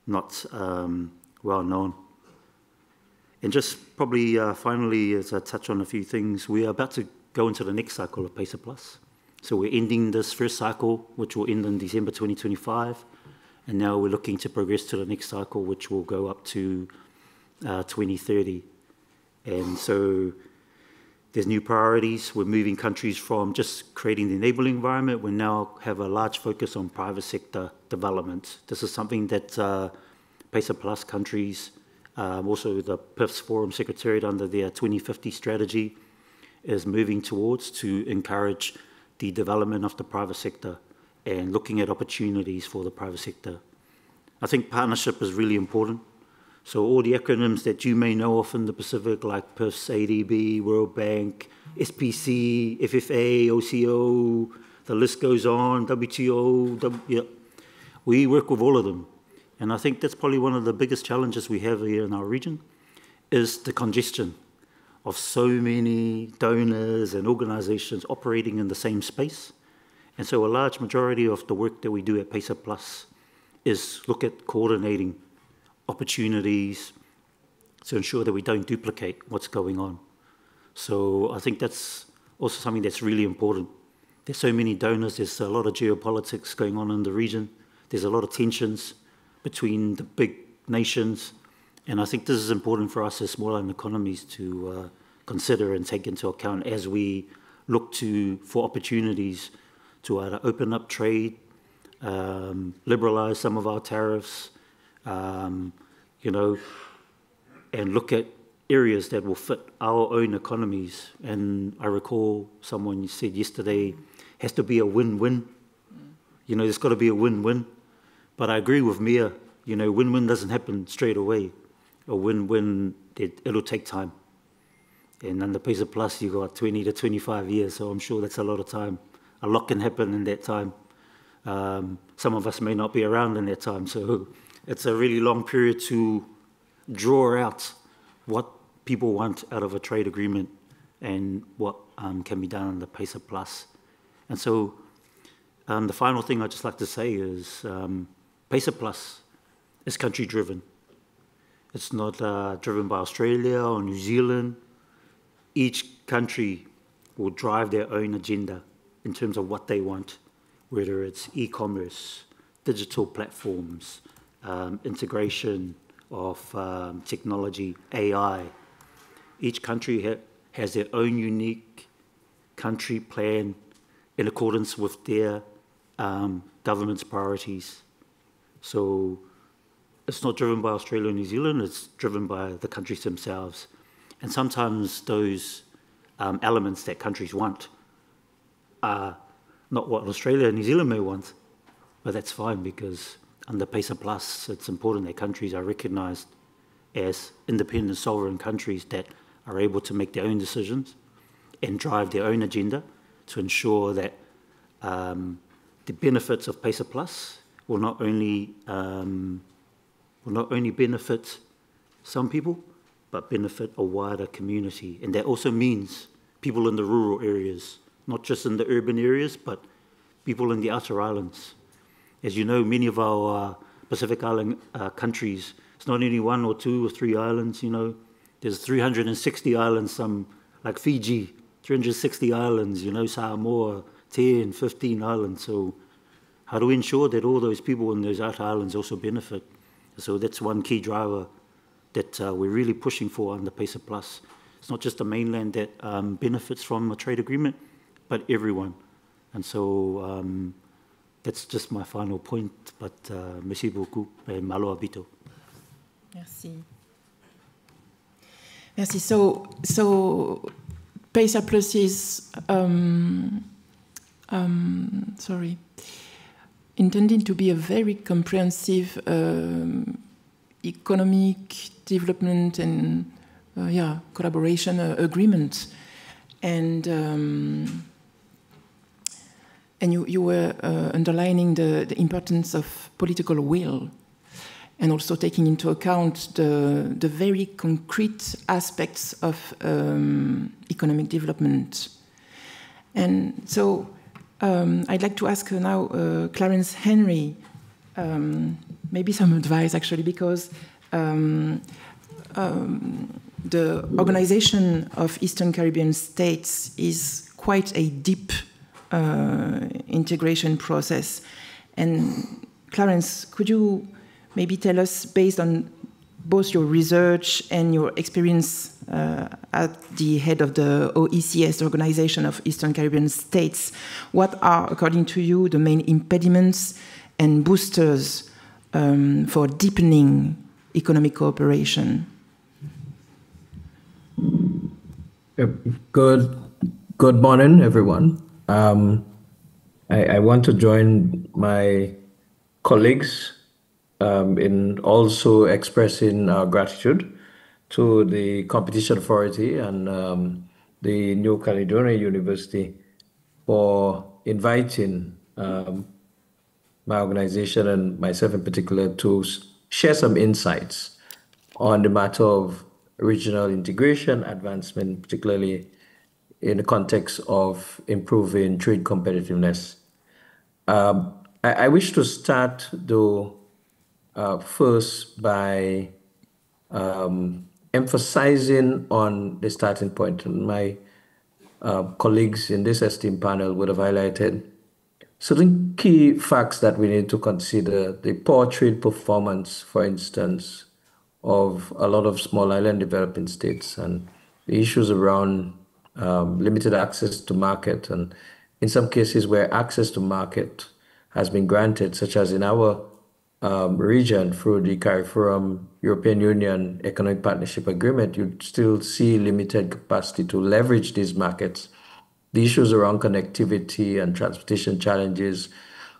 not well known. And just probably finally, as I touch on a few things, we are about to go into the next cycle of PACER Plus. So we're ending this first cycle, which will end in December 2025. And now we're looking to progress to the next cycle, which will go up to 2030. And so there's new priorities. We're moving countries from just creating the enabling environment. We now have a large focus on private sector development. This is something that PACER Plus countries, also the PIFS Forum Secretariat under their 2050 strategy, is moving towards to encourage the development of the private sector. and looking at opportunities for the private sector. I think partnership is really important. So all the acronyms that you may know of in the Pacific, like PIFS, ADB, World Bank, SPC, FFA, OCO, the list goes on, WTO, we work with all of them. And I think that's probably one of the biggest challenges we have here in our region, is the congestion of so many donors and organizations operating in the same space. And so a large majority of the work that we do at PESA Plus is look at coordinating opportunities to ensure that we don't duplicate what's going on. So I think that's also something that's really important. There's so many donors, there's a lot of geopolitics going on in the region, there's a lot of tensions between the big nations, and I think this is important for us as smaller economies to consider and take into account as we look for opportunities to either open up trade, liberalize some of our tariffs, you know, and look at areas that will fit our own economies. And I recall someone said yesterday, has to be a win-win. You know, there's got to be a win-win. But I agree with Mia, you know, win-win doesn't happen straight away. A win-win, it'll take time. And under PESA Plus, you've got 20 to 25 years, so I'm sure that's a lot of time. A lot can happen in that time. Some of us may not be around in that time, so it's a really long period to draw out what people want out of a trade agreement and what can be done under PESA Plus. And so the final thing I'd just like to say is PESA Plus is country-driven. It's not driven by Australia or New Zealand. Each country will drive their own agenda in terms of what they want, whether it's e-commerce, digital platforms, integration of technology, AI. Each country has their own unique country plan in accordance with their government's priorities. So it's not driven by Australia and New Zealand, it's driven by the countries themselves. And sometimes those elements that countries want are not what Australia and New Zealand may want, but that's fine because under PESA Plus, it's important that countries are recognised as independent sovereign countries that are able to make their own decisions and drive their own agenda to ensure that the benefits of PESA Plus will not only benefit some people, but benefit a wider community. And that also means people in the rural areas, not just in the urban areas, but people in the outer islands. As you know, many of our Pacific Island countries, it's not only 1 or 2 or 3 islands, you know, there's 360 islands, some like Fiji, 360 islands, you know, Samoa, 10, 15 islands. So how do we ensure that all those people in those outer islands also benefit? So that's one key driver that we're really pushing for under PESA Plus. It's not just the mainland that benefits from a trade agreement, but everyone. And so that's just my final point, but merci beaucoup et malo habito. Merci. Merci. So PESA Plus is intended to be a very comprehensive economic development and collaboration agreement, and you were underlining the importance of political will, and also taking into account the very concrete aspects of economic development. And so I'd like to ask now Clarence Henry maybe some advice, actually, because the Organization of Eastern Caribbean States is quite a deep integration process. And Clarence, could you maybe tell us, based on both your research and your experience at the head of the OECS, Organization of Eastern Caribbean States, what are, according to you, the main impediments and boosters for deepening economic cooperation? Good morning, everyone. I want to join my colleagues in also expressing our gratitude to the Competition Authority and the New Caledonia University for inviting my organization and myself in particular to share some insights on the matter of regional integration advancement, particularly in the context of improving trade competitiveness. I wish to start, though, first by emphasizing on the starting point. And my colleagues in this esteemed panel would have highlighted certain key facts that we need to consider. The poor trade performance, for instance, of a lot of small island developing states, and the issues around limited access to market, and in some cases where access to market has been granted, such as in our region through the CARIFORUM European Union Economic Partnership Agreement, you still see limited capacity to leverage these markets. The issues around connectivity and transportation challenges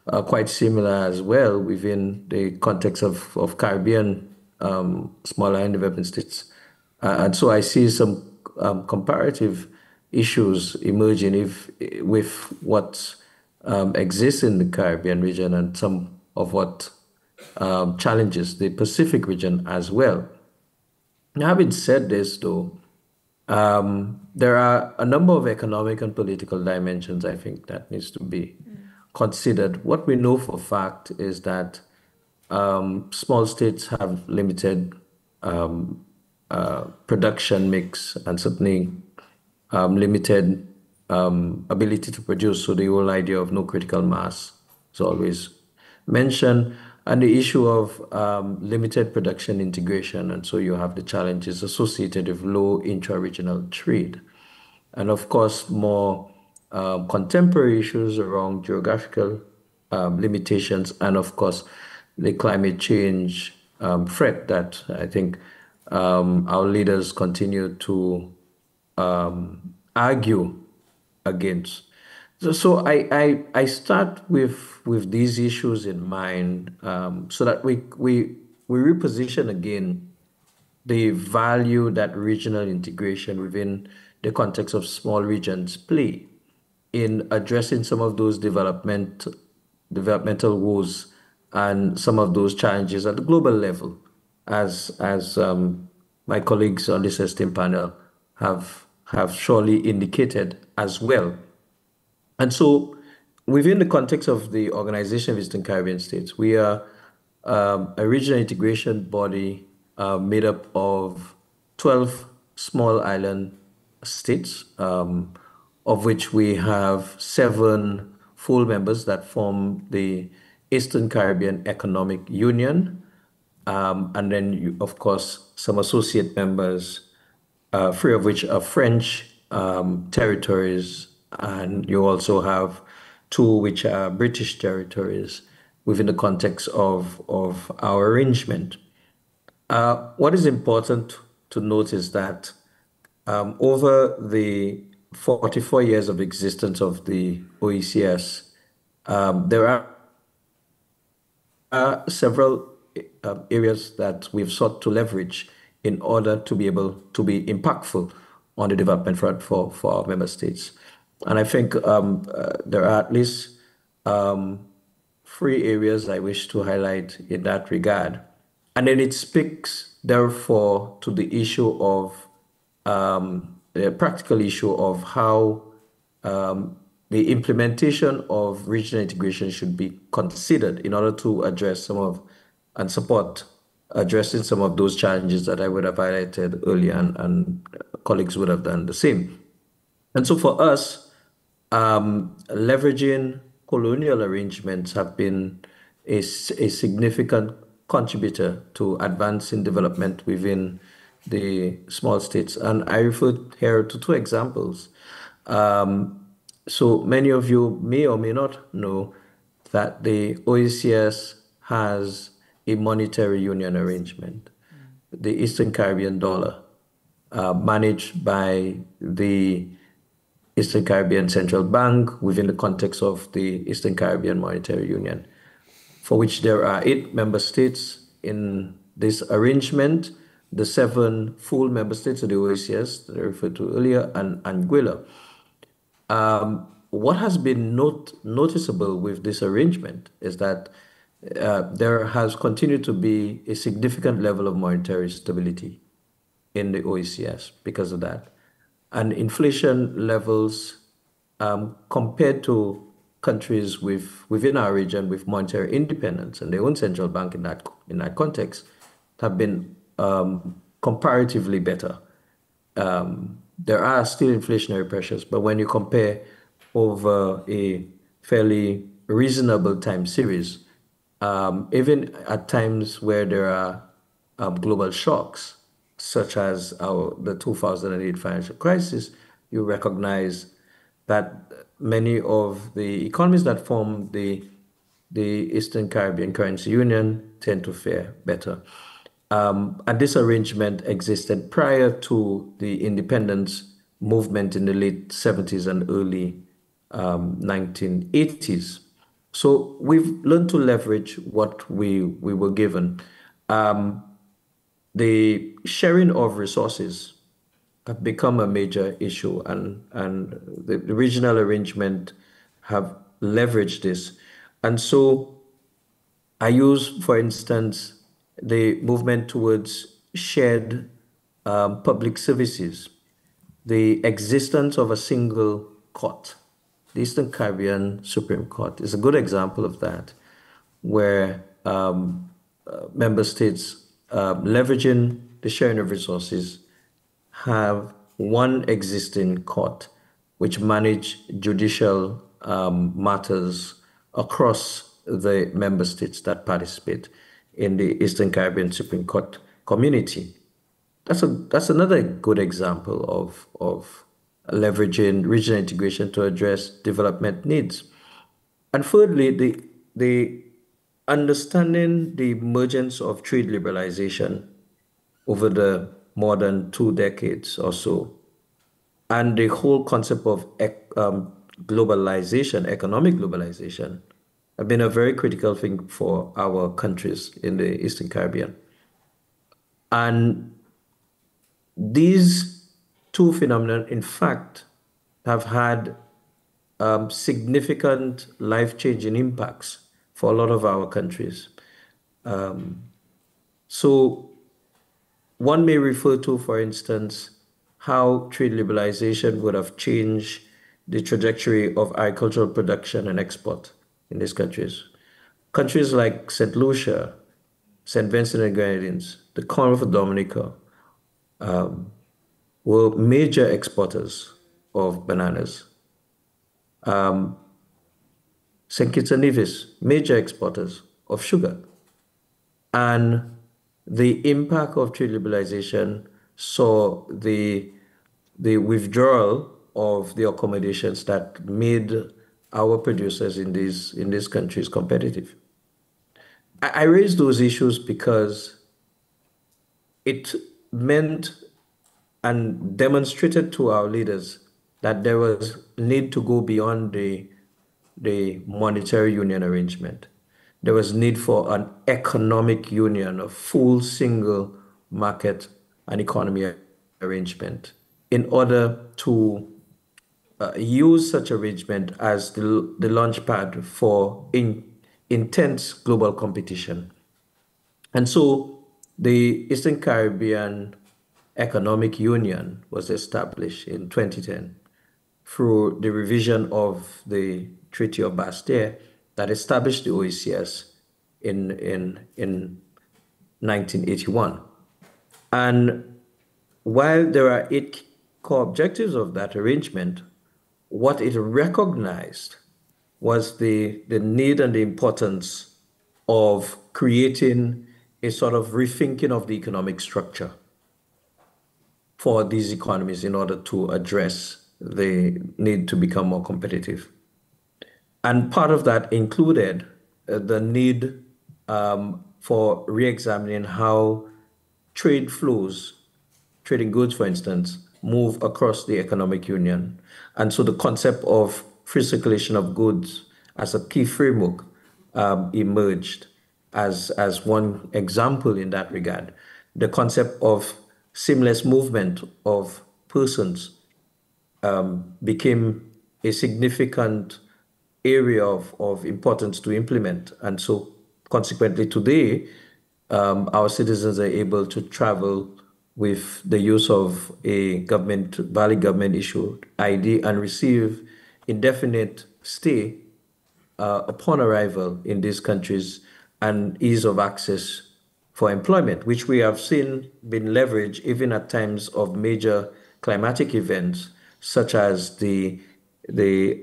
are quite similar as well within the context of Caribbean small island development states. And so I see some comparative issues emerging with what exists in the Caribbean region and some of what challenges the Pacific region as well. Now, having said this, though, there are a number of economic and political dimensions, I think, that needs to be considered. What we know for a fact is that small states have limited production mix and certainly limited ability to produce. So the whole idea of no critical mass is always mentioned, and the issue of limited production integration. And so you have the challenges associated with low intra-regional trade. And of course, more contemporary issues around geographical limitations, and of course, the climate change threat that I think our leaders continue to argue against. So I start with these issues in mind so that we reposition again the value that regional integration within the context of small regions play in addressing some of those developmental woes and some of those challenges at the global level, as my colleagues on this esteemed panel have surely indicated as well. And so within the context of the Organization of Eastern Caribbean States, we are a regional integration body made up of 12 small island states, of which we have 7 full members that form the Eastern Caribbean Economic Union, and then, of course, some associate members, 3 of which are French territories, and you also have 2 which are British territories within the context of our arrangement. What is important to note is that over the 44 years of existence of the OECS, there are several areas that we've sought to leverage in order to be able to be impactful on the development front for our member states. And I think there are at least 3 areas I wish to highlight in that regard. And then it speaks, therefore, to the issue of the practical issue of how the implementation of regional integration should be considered in order to address some of and support addressing some of those challenges that I would have highlighted earlier, and colleagues would have done the same. And so for us, leveraging colonial arrangements have been a significant contributor to advancing development within the small states. And I refer here to 2 examples. So many of you may or may not know that the OECS has a monetary union arrangement, the Eastern Caribbean dollar, managed by the Eastern Caribbean Central Bank within the context of the Eastern Caribbean Monetary Union, for which there are 8 member states in this arrangement, the 7 full member states of the OECS that I referred to earlier, and Anguilla. What has been noticeable with this arrangement is that there has continued to be a significant level of monetary stability in the OECS because of that. And inflation levels compared to countries within our region with monetary independence and their own central bank in that context have been comparatively better. There are still inflationary pressures, but when you compare over a fairly reasonable time series, even at times where there are global shocks, such as the 2008 financial crisis, you recognize that many of the economies that form the Eastern Caribbean Currency Union tend to fare better. And this arrangement existed prior to the independence movement in the late 70s and early 1980s. So we've learned to leverage what we were given. The sharing of resources have become a major issue, and the regional arrangement have leveraged this. And so I use, for instance, the movement towards shared public services, the existence of a single court. The Eastern Caribbean Supreme Court is a good example of that, where member states leveraging the sharing of resources have one existing court which manage judicial matters across the member states that participate in the Eastern Caribbean Supreme Court community. That's another good example of leveraging regional integration to address development needs. And thirdly, the understanding the emergence of trade liberalization over the more than 2 decades or so, and the whole concept of globalization, economic globalization, have been a very critical thing for our countries in the Eastern Caribbean. And these 2 phenomena, in fact, have had significant life-changing impacts for a lot of our countries. So one may refer to, for instance, how trade liberalization would have changed the trajectory of agricultural production and export in these countries. Countries like St. Lucia, St. Vincent and Grenadines, the Commonwealth of Dominica, were major exporters of bananas. St. Kitts and Nevis, major exporters of sugar. And the impact of trade liberalization saw the withdrawal of the accommodations that made our producers in these countries competitive. I raise those issues because it meant and demonstrated to our leaders that there was need to go beyond the monetary union arrangement. There was need for an economic union, a full single market and economy arrangement, in order to use such arrangement as the launch pad for intense global competition. And so the Eastern Caribbean Economic Union was established in 2010 through the revision of the Treaty of Bastille that established the OECS in 1981. And while there are 8 core objectives of that arrangement, what it recognized was the need and the importance of creating a sort of rethinking of the economic structure for these economies in order to address the need to become more competitive. And part of that included the need for re-examining how trade flows, trading goods, for instance, move across the economic union. And so the concept of free circulation of goods as a key framework emerged as one example in that regard. The concept of seamless movement of persons became a significant area of importance to implement. And so consequently today, our citizens are able to travel with the use of a valid government issued ID and receive indefinite stay upon arrival in these countries and ease of access for employment, which we have seen been leveraged even at times of major climatic events, such as the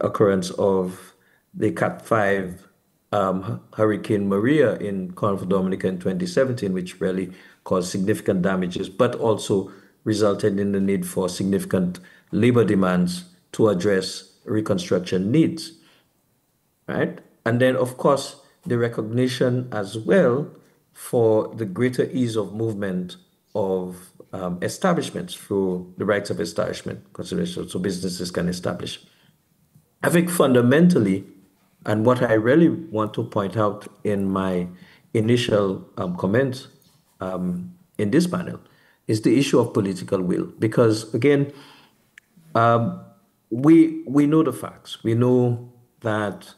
occurrence of the Cat 5 Hurricane Maria in Cornwall, Dominica in 2017, which really caused significant damages, but also resulted in the need for significant labor demands to address reconstruction needs, right? And then, of course, the recognition as well for the greater ease of movement of establishments through the rights of establishment consideration, so businesses can establish. I think fundamentally, and what I really want to point out in my initial comments in this panel is the issue of political will. Because again, we know the facts. We know that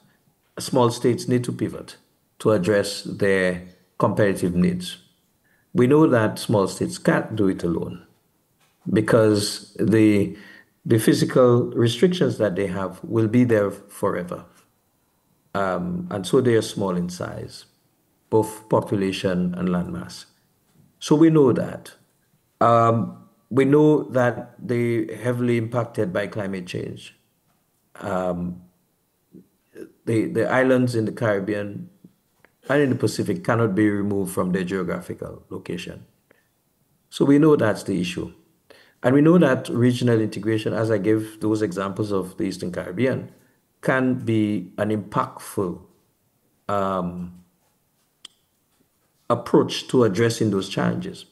small states need to pivot to address their competitive needs. We know that small states can't do it alone because the physical restrictions that they have will be there forever. And so they are small in size, both population and landmass. So we know that. We know that they're heavily impacted by climate change. The islands in the Caribbean and in the Pacific cannot be removed from their geographical location. So we know that's the issue. And we know that regional integration, as I gave those examples of the Eastern Caribbean, can be an impactful approach to addressing those challenges.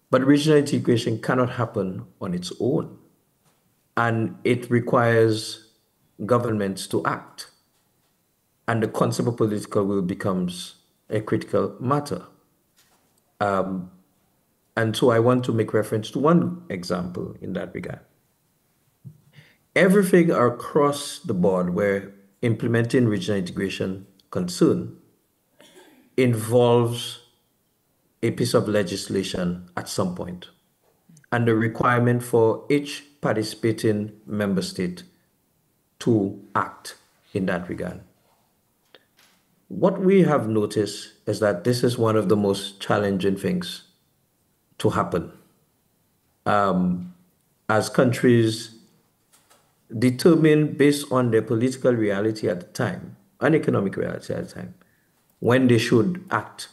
But regional integration cannot happen on its own. And it requires governments to act. And the concept of political will becomes a critical matter. And so I want to make reference to one example in that regard. Everything across the board where implementing regional integration concern involves a piece of legislation at some point and the requirement for each participating member state to act in that regard. What we have noticed is that this is one of the most challenging things to happen as countries determine based on their political reality at the time and economic reality at the time when they should act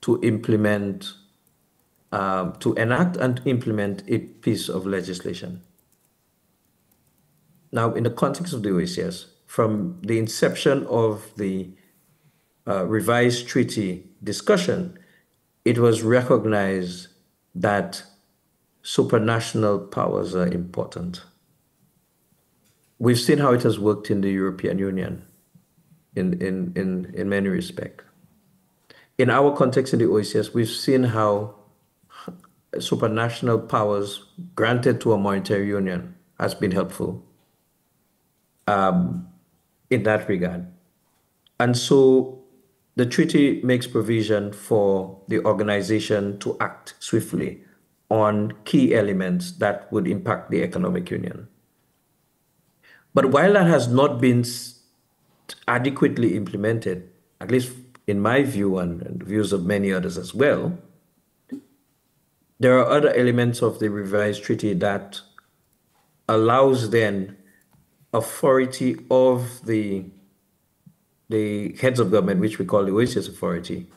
to implement, to enact and implement a piece of legislation. Now, in the context of the OACS, from the inception of the revised treaty discussion, it was recognized that supranational powers are important. We've seen how it has worked in the European Union in many respects. In our context in the OACS, we've seen how supranational powers granted to a monetary union has been helpful in that regard. And so the treaty makes provision for the organization to act swiftly on key elements that would impact the economic union. But while that has not been adequately implemented, at least in my view and the views of many others as well, there are other elements of the revised treaty that allows then authority of the heads of government, which we call the OACS authority,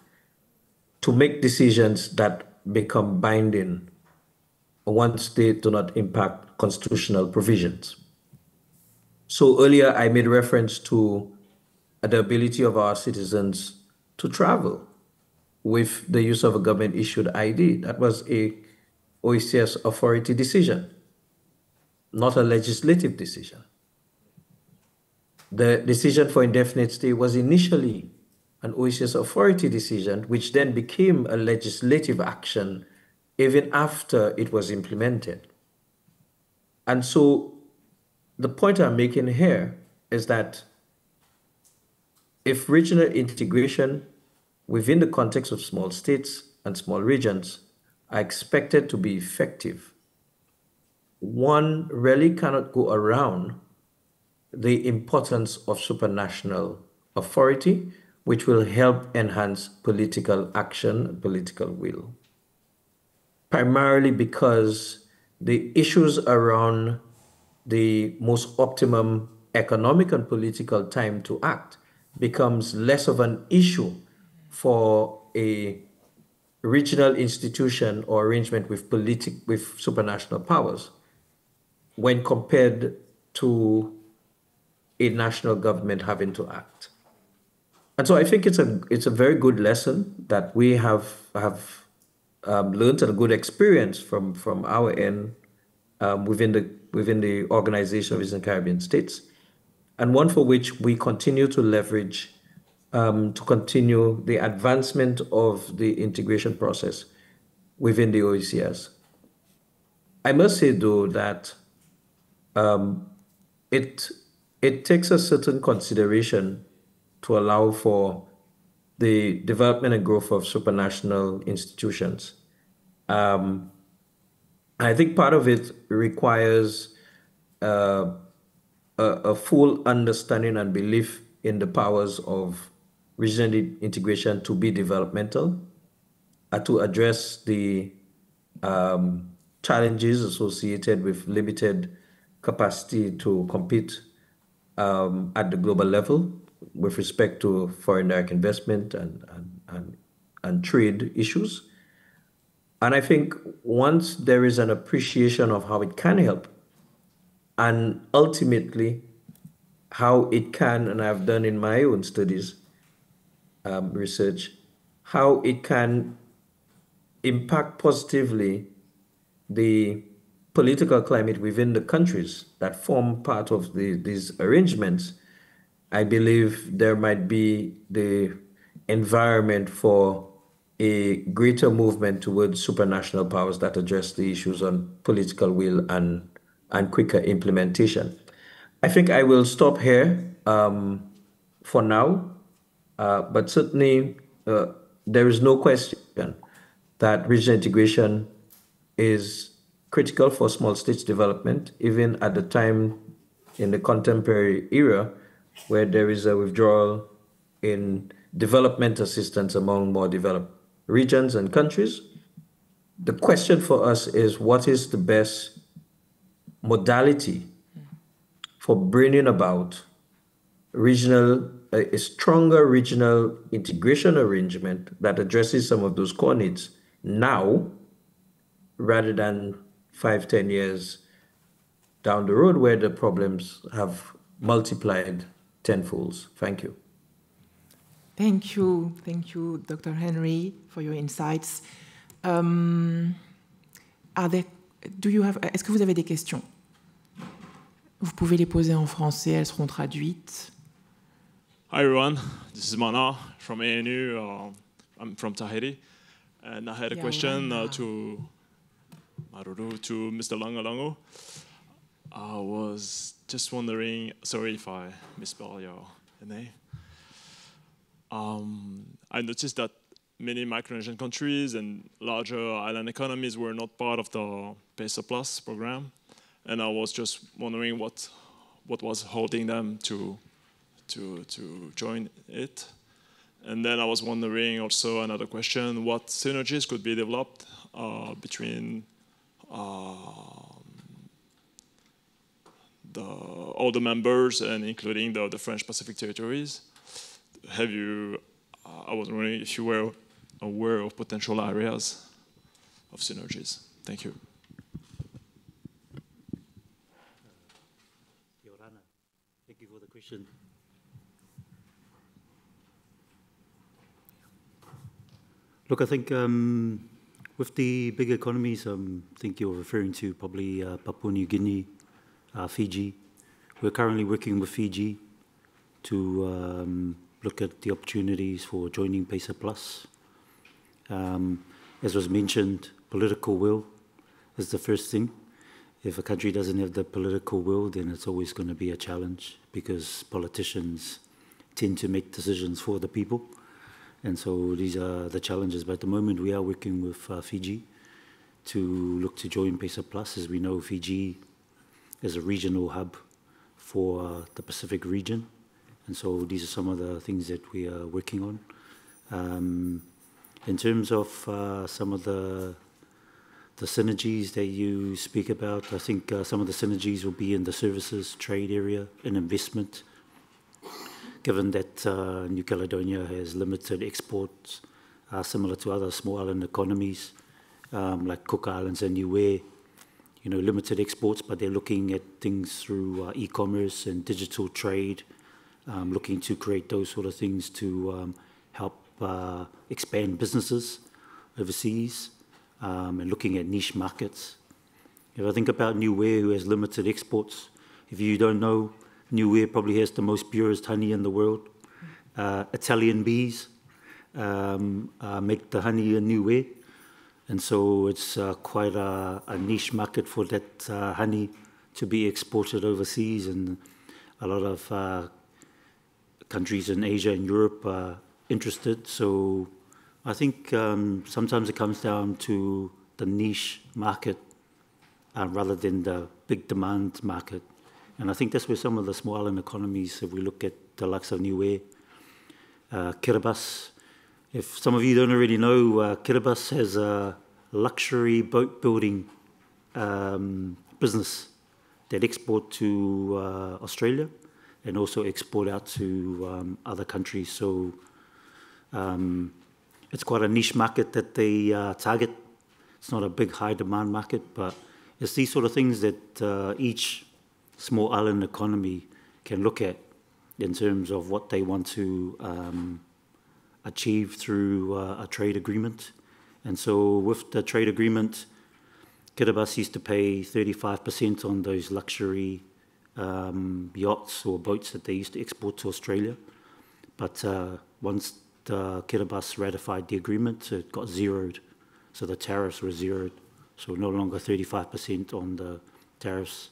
to make decisions that become binding once they do not impact constitutional provisions. So earlier I made reference to the ability of our citizens to travel with the use of a government-issued ID. That was a OACS authority decision. not a legislative decision. The decision for indefinite stay was initially an OECS authority decision, which then became a legislative action even after it was implemented. And so the point I'm making here is that if regional integration within the context of small states and small regions are expected to be effective, one really cannot go around the importance of supranational authority, which will help enhance political action, political will. Primarily because the issues around the most optimum economic and political time to act becomes less of an issue for a regional institution or arrangement with supranational powers when compared to a national government having to act. And so I think it's a very good lesson that we have learned, and a good experience from our end within the Organization of Eastern Caribbean States, and one for which we continue to leverage to continue the advancement of the integration process within the OECS. I must say, though, that it takes a certain consideration to allow for the development and growth of supranational institutions. I think part of it requires a full understanding and belief in the powers of regional integration to be developmental, to address the challenges associated with limited capacity to compete at the global level with respect to foreign direct investment and trade issues. And I think once there is an appreciation of how it can help, and ultimately how it can, and I've done in my own studies, research, how it can impact positively the political climate within the countries that form part of these arrangements, I believe there might be the environment for a greater movement towards supranational powers that address the issues on political will and quicker implementation. I think I will stop here for now, but certainly there is no question that regional integration is critical for small states development, even at the time in the contemporary era where there is a withdrawal in development assistance among more developed regions and countries. The question for us is, what is the best modality for bringing about a stronger regional integration arrangement that addresses some of those core needs now, rather than 5-10 years down the road where the problems have multiplied tenfold. Thank you. Thank you, Dr. Henry, for your insights. Est-ce que vous avez des questions? Vous pouvez les poser en français, elles seront traduites. Hi everyone, this is Mana from ANU. I'm from Tahiti, and I had a question to Mr. Langalango. I was just wondering, sorry if I misspell your name. I noticed that many Micronesian countries and larger island economies were not part of the PESA Plus program, and I was just wondering what was holding them to join it. And then I was wondering also another question: what synergies could be developed between all the members and including the French Pacific territories? I was wondering if you were aware of potential areas of synergies. Thank you. Yorana, thank you for the question. Look, I think with the big economies, I think you're referring to probably Papua New Guinea Fiji. We're currently working with Fiji to look at the opportunities for joining PESA Plus. As was mentioned, political will is the first thing. If a country doesn't have the political will, then it's always going to be a challenge, because politicians tend to make decisions for the people. And so these are the challenges. But at the moment, we are working with Fiji to look to join PESA Plus. As we know, Fiji is a regional hub for the Pacific region. And so these are some of the things that we are working on. In terms of some of the synergies that you speak about, I think some of the synergies will be in the services, trade area, and investment. Given that New Caledonia has limited exports, similar to other small island economies, like Cook Islands and Niue, limited exports, but they're looking at things through e-commerce and digital trade, looking to create those sort of things to help expand businesses overseas, and looking at niche markets. If I think about Niue, who has limited exports, if you don't know, Niue probably has the most purest honey in the world. Italian bees make the honey in Niue, and so it's quite a niche market for that honey to be exported overseas, and a lot of countries in Asia and Europe are interested. So I think sometimes it comes down to the niche market rather than the big demand market. And I think that's where some of the small island economies, if we look at the likes of Niue, Kiribati. If some of you don't already know, Kiribati has a luxury boat building business that export to Australia and also export out to other countries. So it's quite a niche market that they target. It's not a big high demand market, but it's these sort of things that each small island economy can look at in terms of what they want to achieve through a trade agreement. And so with the trade agreement, Kiribati used to pay 35% on those luxury yachts or boats that they used to export to Australia. But once the Kiribati ratified the agreement, it got zeroed. So the tariffs were zeroed. So no longer 35% on the tariffs.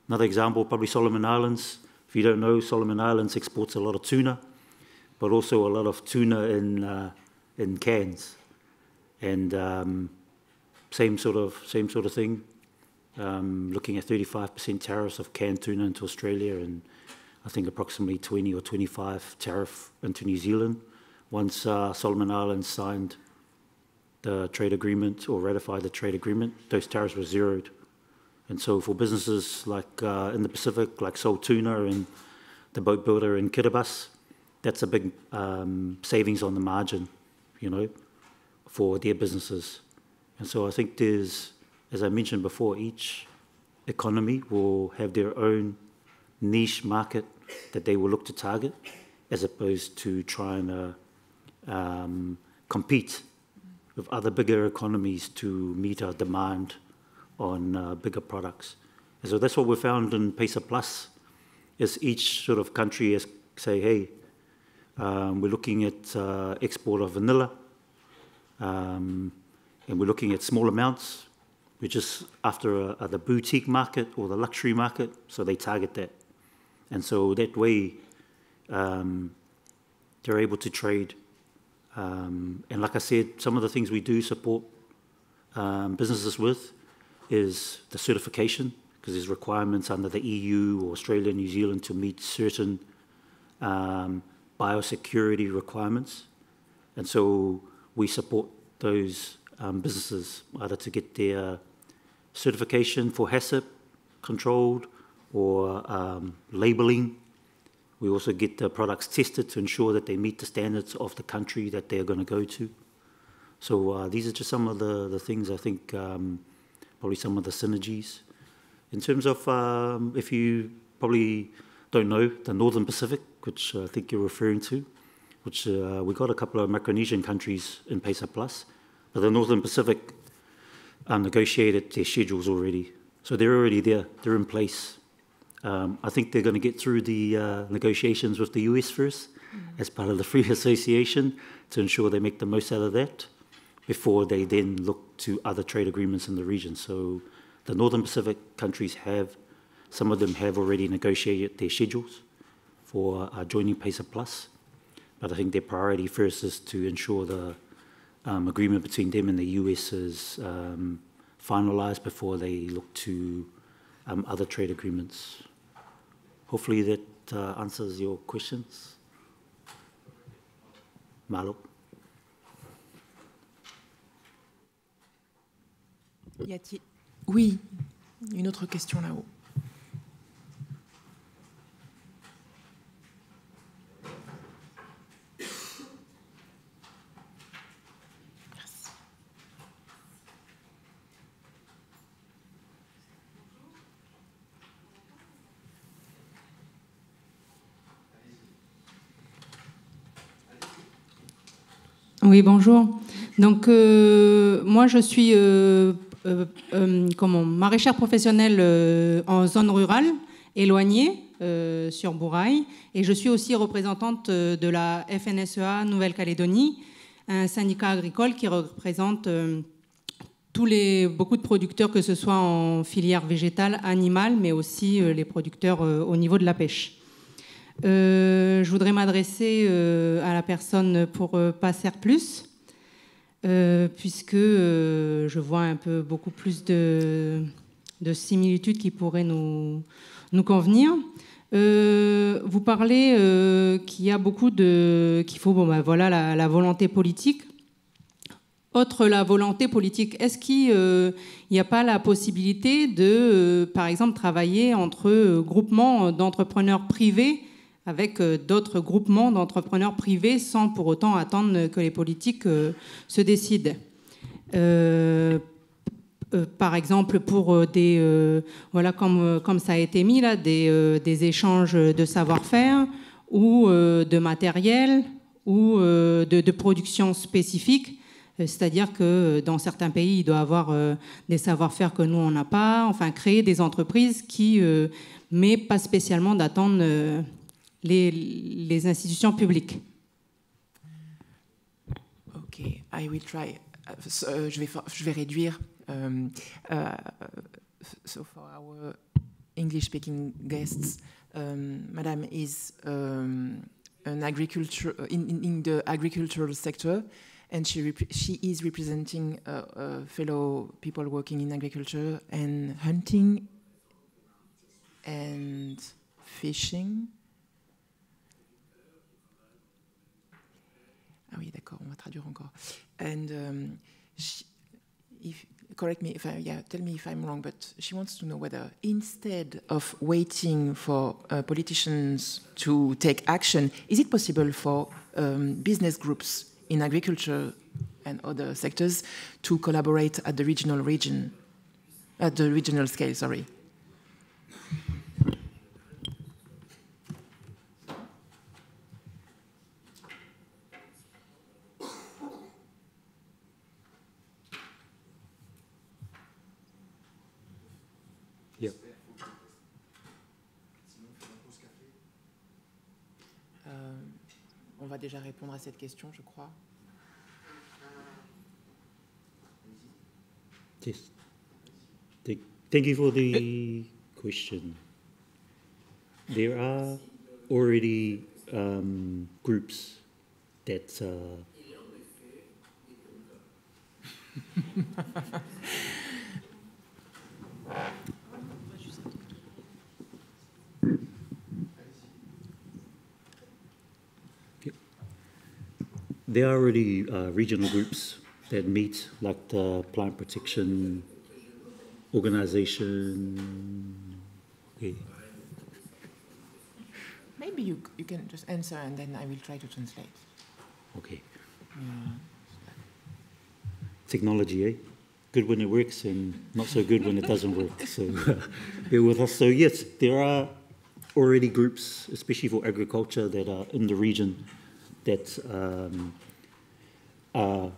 Another example, probably Solomon Islands. If you don't know, Solomon Islands exports a lot of tuna, but also a lot of tuna in cans. And same sort of thing. Looking at 35% tariffs of canned tuna into Australia, and I think approximately 20 or 25 tariff into New Zealand. Once Solomon Islands signed the trade agreement or ratified the trade agreement, those tariffs were zeroed. And so for businesses like in the Pacific, like Sol Tuna and the boat builder in Kiribati, that's a big savings on the margin, for their businesses. And so I think there's, as I mentioned before, each economy will have their own niche market that they will look to target, as opposed to trying to compete with other bigger economies to meet our demand on bigger products. And so that's what we found in PESA Plus, is each sort of country is say, hey, we're looking at export of vanilla, and we're looking at small amounts. We're just after the boutique market or the luxury market, so they target that. And so that way, they're able to trade. And like I said, some of the things we do support businesses with is the certification, because there's requirements under the EU or Australia, New Zealand to meet certain biosecurity requirements. And so we support those businesses either to get their certification for HACCP controlled or labeling. We also get the products tested to ensure that they meet the standards of the country that they're going to go to. So these are just some of the things I think, probably some of the synergies. In terms of, if you probably don't know, the Northern Pacific, which I think you're referring to, which we got a couple of Micronesian countries in PESA Plus, but the Northern Pacific negotiated their schedules already. So they're already there, they're in place. I think they're going to get through the negotiations with the US first as part of the free association to ensure they make the most out of that before they then look to other trade agreements in the region. So the Northern Pacific countries have, some of them have already negotiated their schedules for joining PESA Plus. But I think their priority first is to ensure the agreement between them and the US is finalized before they look to other trade agreements. Hopefully that answers your questions. Malo. Oui, une autre question là-haut. Oui, bonjour. Donc, moi, je suis maraîchère professionnelle en zone rurale, éloignée, sur Bourail. Et je suis aussi représentante de la FNSEA Nouvelle-Calédonie, un syndicat agricole qui représente beaucoup de producteurs, que ce soit en filière végétale, animale, mais aussi les producteurs au niveau de la pêche. Je voudrais m'adresser à la personne pour Passer Plus, puisque je vois un peu beaucoup plus de similitudes qui pourraient nous convenir. Vous parlez qu'il y a beaucoup qu'il faut voilà, la volonté politique. Autre la volonté politique, est-ce qu'il n'y a pas la possibilité de, par exemple, travailler entre groupements d'entrepreneurs privés avec d'autres groupements d'entrepreneurs privés sans pour autant attendre que les politiques se décident. Par exemple, pour voilà, comme ça a été mis là, des échanges de savoir-faire ou de matériel ou de production spécifique. C'est-à-dire que dans certains pays, il doit y avoir des savoir-faire que nous, on n'a pas. Enfin, créer des entreprises qui, mais pas spécialement d'attendre les institutions publiques. Ok, I will try. Je vais réduire. So for our English-speaking guests, Madame is an agriculture in the agricultural sector, and she is representing fellow people working in agriculture and hunting and fishing. Ah oui, d'accord, on va traduire encore. And correct me if tell me if I'm wrong, but she wants to know whether instead of waiting for politicians to take action, is it possible for business groups in agriculture and other sectors to collaborate at the regional scale? Sorry. Yeah. On va déjà répondre à cette question, je crois. Yes. Thank you for the question. There are already groups that there are already regional groups that meet, like the Plant Protection Organization. Okay. Maybe you can just answer and then I will try to translate. Okay. Yeah. Technology, eh? Good when it works and not so good when it doesn't work. So bear with us. So yes, there are already groups, especially for agriculture, that are in the region that are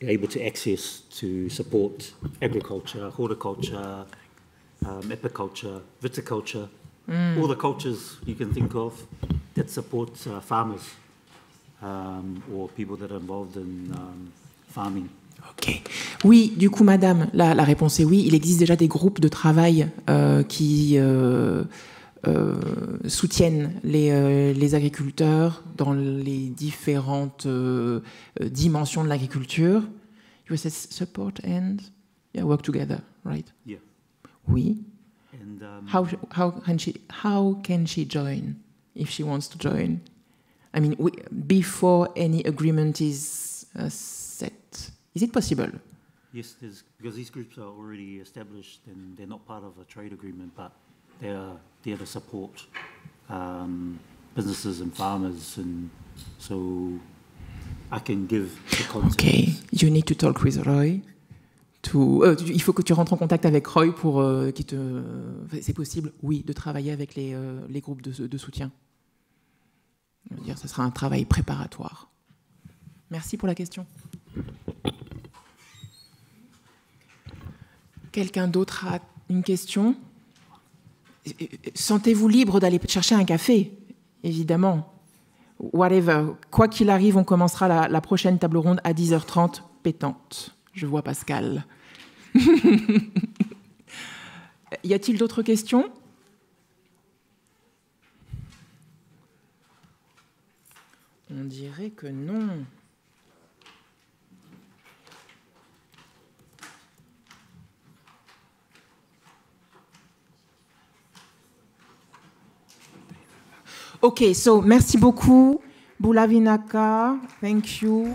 able to access to support agriculture, horticulture, apiculture, viticulture, all the cultures you can think of that support farmers or people that are involved in farming. Ok. Oui, du coup, madame, la réponse est oui. Il existe déjà des groupes de travail qui soutiennent les agriculteurs dans les différentes dimensions de l'agriculture. You said support and work together, right? Yeah. Oui. And How can she join if she wants to join? I mean, before any agreement is set, is it possible? yes, because these groups are already established and they're not part of a trade agreement, but they are there to support businesses and farmers, and so I can give the context. Okay, you need to talk with Roy. Il faut que tu rentres en contact avec Roy pour qu'il te. C'est possible, oui, de travailler avec les groupes de soutien. Ce sera un travail préparatoire. Merci pour la question. Quelqu'un d'autre a une question? Sentez-vous libre d'aller chercher un café, évidemment. Whatever. Quoi qu'il arrive, on commencera la prochaine table ronde à 10h30, pétante. Je vois Pascal. Y a-t-il d'autres questions? On dirait que non. Ok, so merci beaucoup. Bulavinaka, thank you.